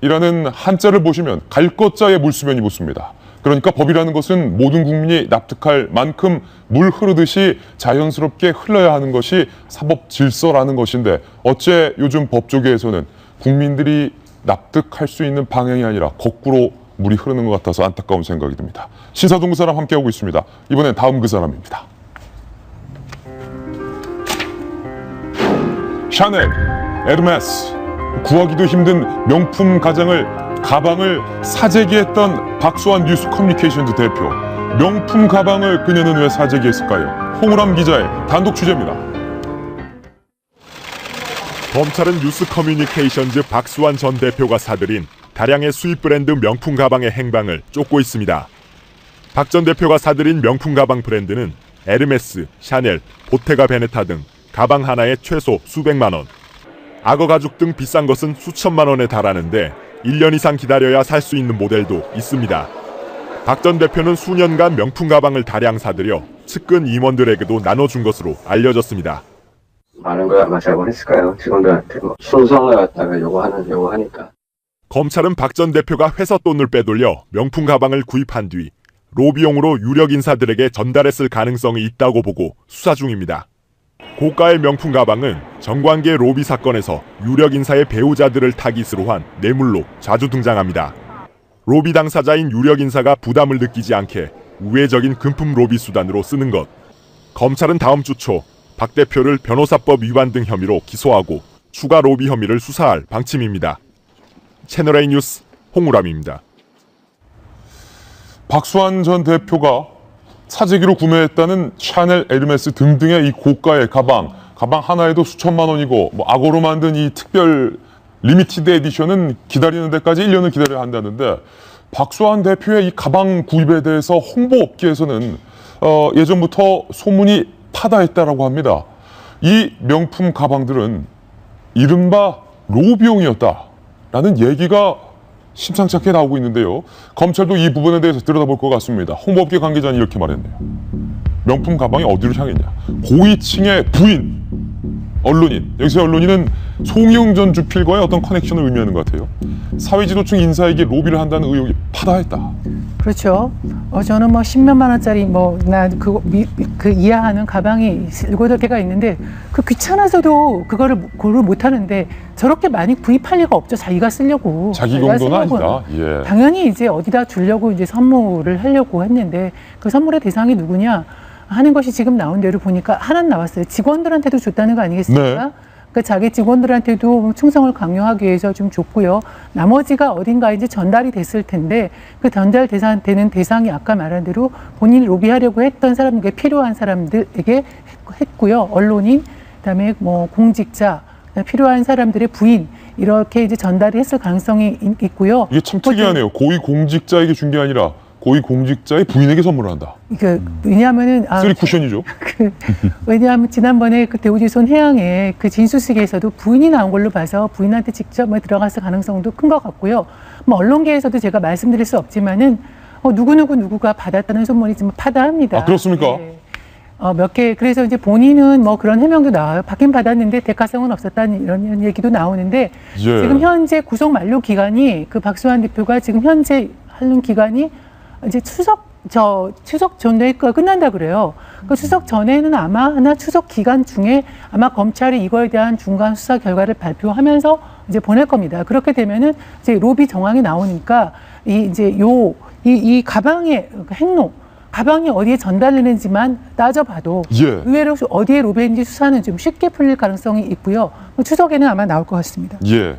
법이라는 한자를 보시면 갈 것자에 물수면이 붙습니다. 그러니까 법이라는 것은 모든 국민이 납득할 만큼 물 흐르듯이 자연스럽게 흘러야 하는 것이 사법 질서라는 것인데 어째 요즘 법조계에서는 국민들이 납득할 수 있는 방향이 아니라 거꾸로 물이 흐르는 것 같아서 안타까운 생각이 듭니다. 신사동 그 사람 함께하고 있습니다. 이번엔 다음 그 사람입니다. 샤넬, 에르메스, 구하기도 힘든 명품 가방을 사재기했던 박수환 뉴스 커뮤니케이션즈 대표. 명품 가방을 그녀는 왜 사재기했을까요? 홍우람 기자의 단독 취재입니다. 검찰은 뉴스 커뮤니케이션즈 박수환 전 대표가 사들인 다량의 수입 브랜드 명품 가방의 행방을 쫓고 있습니다. 박 전 대표가 사들인 명품 가방 브랜드는 에르메스, 샤넬, 보테가 베네타 등 가방 하나에 최소 수백만 원. 악어 가죽 등 비싼 것은 수천만 원에 달하는데 1년 이상 기다려야 살 수 있는 모델도 있습니다. 박 전 대표는 수년간 명품 가방을 다량 사들여 측근 임원들에게도 나눠준 것으로 알려졌습니다. 많은 걸 아마 제공했을까요? 직원들한테 순서를 갖다가 요구하니까. 검찰은 박 전 대표가 회사 돈을 빼돌려 명품 가방을 구입한 뒤 로비용으로 유력 인사들에게 전달했을 가능성이 있다고 보고 수사 중입니다. 고가의 명품 가방은 정관계 로비 사건에서 유력 인사의 배우자들을 타깃으로 한 뇌물로 자주 등장합니다. 로비 당사자인 유력 인사가 부담을 느끼지 않게 우회적인 금품 로비 수단으로 쓰는 것. 검찰은 다음 주 초 박 대표를 변호사법 위반 등 혐의로 기소하고 추가 로비 혐의를 수사할 방침입니다. 채널A 뉴스 홍우람입니다. 박수환 전 대표가 사재기로 구매했다는 샤넬, 에르메스 등등의 이 고가의 가방 하나에도 수천만 원이고 뭐 악어로 만든 이 특별 리미티드 에디션은 기다리는 데까지 1년을 기다려야 한다는데 박수환 대표의 이 가방 구입에 대해서 홍보업계에서는 예전부터 소문이 파다했다라고 합니다. 이 명품 가방들은 이른바 로비용이었다라는 얘기가 심상치 않게 나오고 있는데요. 검찰도 이 부분에 대해서 들여다볼 것 같습니다. 홍보업계 관계자는 이렇게 말했네요. 명품 가방이 어디로 향했냐. 고위층의 부인, 언론인. 여기서 언론인은 송영 전 주필과의 어떤 커넥션을 의미하는 것 같아요. 사회지도층 인사에게 로비를 한다는 의혹이 파다했다. 그렇죠. 저는 뭐 10몇만 원짜리 그 이하하는 가방이 7-8개가 있는데 그 귀찮아서도 그거를 고를 못 하는데 저렇게 많이 구입할 리가 없죠. 자기가 쓰려고. 자기 용도는 아니다. 예. 당연히 이제 어디다 주려고 이제 선물을 하려고 했는데 그 선물의 대상이 누구냐 하는 것이 지금 나온 대로 보니까 하나 나왔어요. 직원들한테도 줬다는 거 아니겠습니까? 네. 그러니까 자기 직원들한테도 충성을 강요하기 위해서 좀 줬고요. 나머지가 어딘가에 이제 전달이 됐을 텐데 그 전달되는 대상이 아까 말한 대로 본인이 로비하려고 했던 사람에게 필요한 사람들에게 했고요. 언론인, 그다음에 뭐 공직자, 필요한 사람들의 부인 이렇게 이제 전달이 했을 가능성이 있고요. 이게 참 특이하네요. 고위 공직자에게 준 게 아니라 고위 공직자의 부인에게 선물을 한다. 왜냐하면은 쓰리 쿠션이죠. 왜냐하면 지난번에 그 대우조선 해양에 그 진수식에서도 부인이 나온 걸로 봐서 부인한테 직접 들어갔을 가능성도 큰 것 같고요. 뭐 언론계에서도 제가 말씀드릴 수 없지만은 누구가 받았다는 소문이 좀 파다합니다. 아, 그렇습니까? 네. 몇 개, 그래서 이제 본인은 뭐 그런 해명도 나와요. 받긴 받았는데 대가성은 없었다는 이런 얘기도 나오는데 예. 지금 현재 구속 만료 기간이 그 박수환 대표가 지금 현재 하는 기간이 이제 추석 전에가 끝난다 그래요. 그 추석 전에는 아마 추석 기간 중에 아마 검찰이 이거에 대한 중간 수사 결과를 발표하면서 이제 보낼 겁니다. 그렇게 되면은 이제 로비 정황이 나오니까 이 가방의 행로, 가방이 어디에 전달되는지만 따져봐도 예. 의외로 어디에 로비했는지 수사는 좀 쉽게 풀릴 가능성이 있고요. 추석에는 아마 나올 것 같습니다. 예.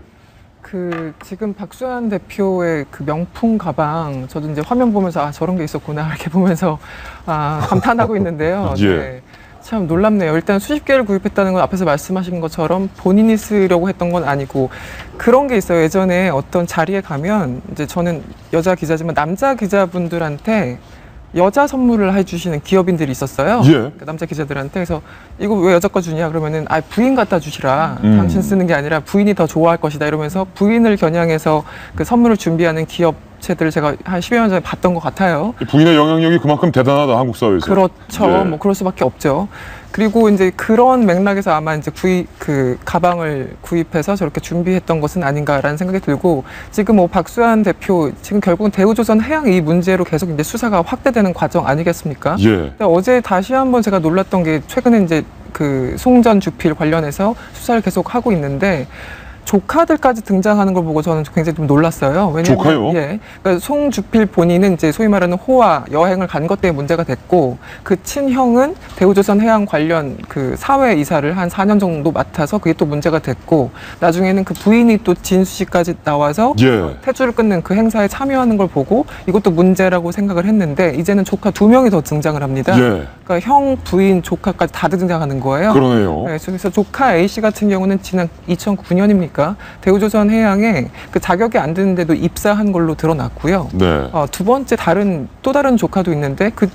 지금 박수환 대표의 그 명품 가방, 저도 이제 화면 보면서 저런 게 있었구나 이렇게 보면서 감탄하고 있는데요. 예. 네, 참 놀랍네요. 일단 수십 개를 구입했다는 건 앞에서 말씀하신 것처럼 본인이 쓰려고 했던 건 아니고 그런 게 있어요. 예전에 어떤 자리에 가면 이제 저는 여자 기자지만 남자 기자분들한테 여자 선물을 해주시는 기업인들이 있었어요. 예. 그러니까 남자 기자들한테. 그래서 이거 왜 여자 거 주냐 그러면은 부인 갖다 주시라. 당신 쓰는 게 아니라 부인이 더 좋아할 것이다 이러면서 부인을 겨냥해서 그 선물을 준비하는 기업체들을 제가 한 10여 년 전에 봤던 것 같아요. 부인의 영향력이 그만큼 대단하다, 한국 사회에서. 그렇죠. 예. 뭐 그럴 수밖에 없죠. 그리고 이제 그런 맥락에서 아마 이제 그 가방을 구입해서 저렇게 준비했던 것은 아닌가라는 생각이 들고 지금 뭐 박수환 대표 지금 결국은 대우조선 해양 이 문제로 계속 이제 수사가 확대되는 과정 아니겠습니까? 예. 근데 어제 다시 한번 제가 놀랐던 게 최근에 이제 그 송 전 주필 관련해서 수사를 계속 하고 있는데 조카들까지 등장하는 걸 보고 저는 굉장히 좀 놀랐어요. 왜냐하면 조카요? 예, 그러니까 송 주필 본인은 이제 소위 말하는 호화 여행을 간 것 때문에 문제가 됐고 그 친형은 대우조선 해양 관련 그 사회 이사를 한 4년 정도 맡아서 그게 또 문제가 됐고 나중에는 그 부인이 또 진수식까지 나와서 예. 퇴주를 끊는 그 행사에 참여하는 걸 보고 이것도 문제라고 생각을 했는데 이제는 조카 2명이 더 등장을 합니다. 예. 그러니까 형, 부인, 조카까지 다 등장하는 거예요. 그러네요. 네, 그래서 조카 A 씨 같은 경우는 지난 2009년입니까? 대우조선 해양에 그 자격이 안 되는데도 입사한 걸로 드러났고요. 네. 두 번째 또 다른 조카도 있는데 그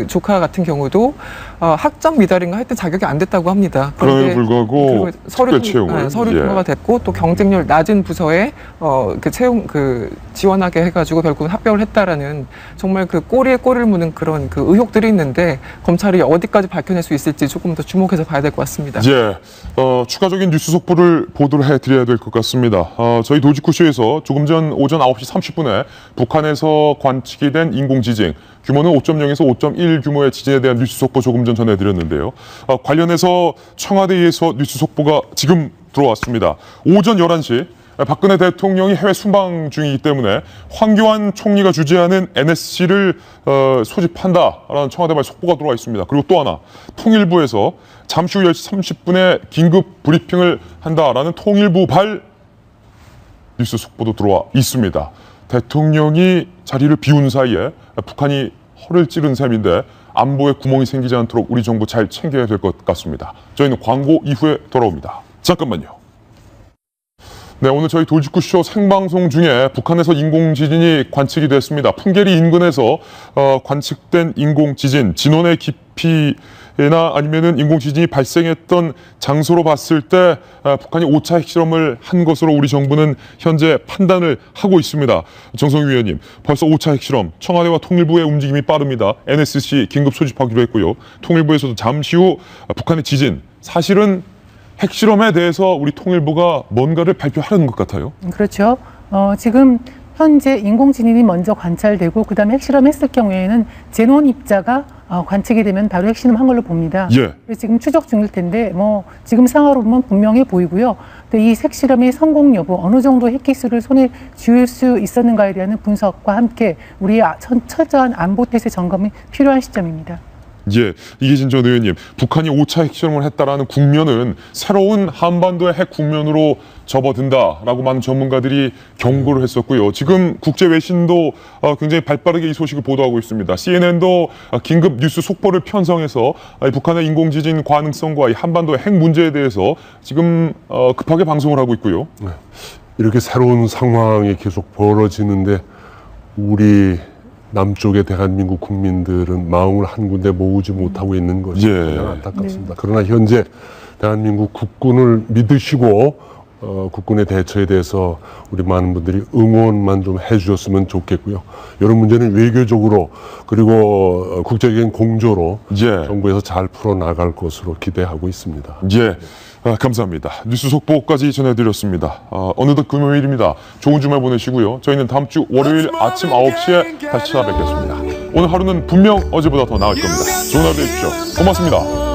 조카 같은 경우도 학점 미달인가 하여튼 자격이 안 됐다고 합니다. 그럼에도 불구하고 서류 통과가 됐고 또 경쟁률 낮은 부서에 지원하게 해가지고 결국은 합격을 했다라는 정말 그 꼬리에 꼬리를 무는 그런 그 의혹들이 있는데 검찰이 어디까지 밝혀낼 수 있을지 조금 더 주목해서 봐야 될 것 같습니다. 예, 추가적인 뉴스 속보를 보도를 해드려야 될 것 같습니다. 저희 도지쿠쇼에서 조금 전 오전 9시 30분에 북한에서 관측이 된 인공지진 규모는 5.0에서 5.1 규모의 지진에 대한 뉴스 속보 조금 전 전 전해드렸는데요. 관련해서 청와대에서 뉴스 속보가 지금 들어왔습니다. 오전 11시 박근혜 대통령이 해외 순방 중이기 때문에 황교안 총리가 주재하는 NSC를 소집한다라는 청와대 말 속보가 들어와 있습니다. 그리고 또 하나, 통일부에서 잠시 후 10시 30분에 긴급 브리핑을 한다라는 통일부 발 뉴스 속보도 들어와 있습니다. 대통령이 자리를 비운 사이에 북한이 허를 찌른 셈인데 안보에 구멍이 생기지 않도록 우리 정부 잘 챙겨야 될 것 같습니다. 저희는 광고 이후에 돌아옵니다. 잠깐만요. 네, 오늘 저희 돌직구쇼 생방송 중에 북한에서 인공지진이 관측이 됐습니다. 풍계리 인근에서 관측된 인공지진, 진원의 깊이나 아니면은 인공지진이 발생했던 장소로 봤을 때 북한이 5차 핵실험을 한 것으로 우리 정부는 현재 판단을 하고 있습니다. 정성유 위원님, 벌써 5차 핵실험, 청와대와 통일부의 움직임이 빠릅니다. NSC 긴급 소집하기로 했고요. 통일부에서도 잠시 후 북한의 지진, 사실은 핵실험에 대해서 우리 통일부가 뭔가를 발표하려는 것 같아요. 그렇죠. 지금 현재 인공지진이 먼저 관찰되고 그다음에 핵실험했을 경우에는 제논 입자가 관측이 되면 바로 핵실험한 걸로 봅니다. 예. 그래서 지금 추적 중일 텐데 지금 상황으로 보면 분명해 보이고요. 근데 이 핵실험의 성공 여부, 어느 정도 핵기술을 손에 쥐을 수 있었는가에 대한 분석과 함께 우리의 철저한 안보 태세 점검이 필요한 시점입니다. 예, 이기진 전 의원님, 북한이 5차 핵실험을 했다라는 국면은 새로운 한반도의 핵 국면으로 접어든다라고 많은 전문가들이 경고를 했었고요. 지금 국제 외신도 굉장히 발빠르게 이 소식을 보도하고 있습니다. CNN도 긴급 뉴스 속보를 편성해서 북한의 인공지진 가능성과 이 한반도의 핵 문제에 대해서 지금 급하게 방송을 하고 있고요. 네. 이렇게 새로운 상황이 계속 벌어지는데 우리 남쪽의 대한민국 국민들은 마음을 한 군데 모으지 못하고 있는 것이 가장 안타깝습니다. 그러나 현재 대한민국 국군을 믿으시고 국군의 대처에 대해서 우리 많은 분들이 응원만 좀 해주셨으면 좋겠고요. 이런 문제는 외교적으로 그리고 국제적인 공조로 정부에서 잘 풀어나갈 것으로 기대하고 있습니다. 예. 감사합니다. 뉴스 속보까지 전해드렸습니다. 어느덧 금요일입니다. 좋은 주말 보내시고요. 저희는 다음 주 월요일 아침 9시에 다시 찾아뵙겠습니다. 오늘 하루는 분명 어제보다 더 나을 겁니다. 좋은 하루 되십시오. 고맙습니다.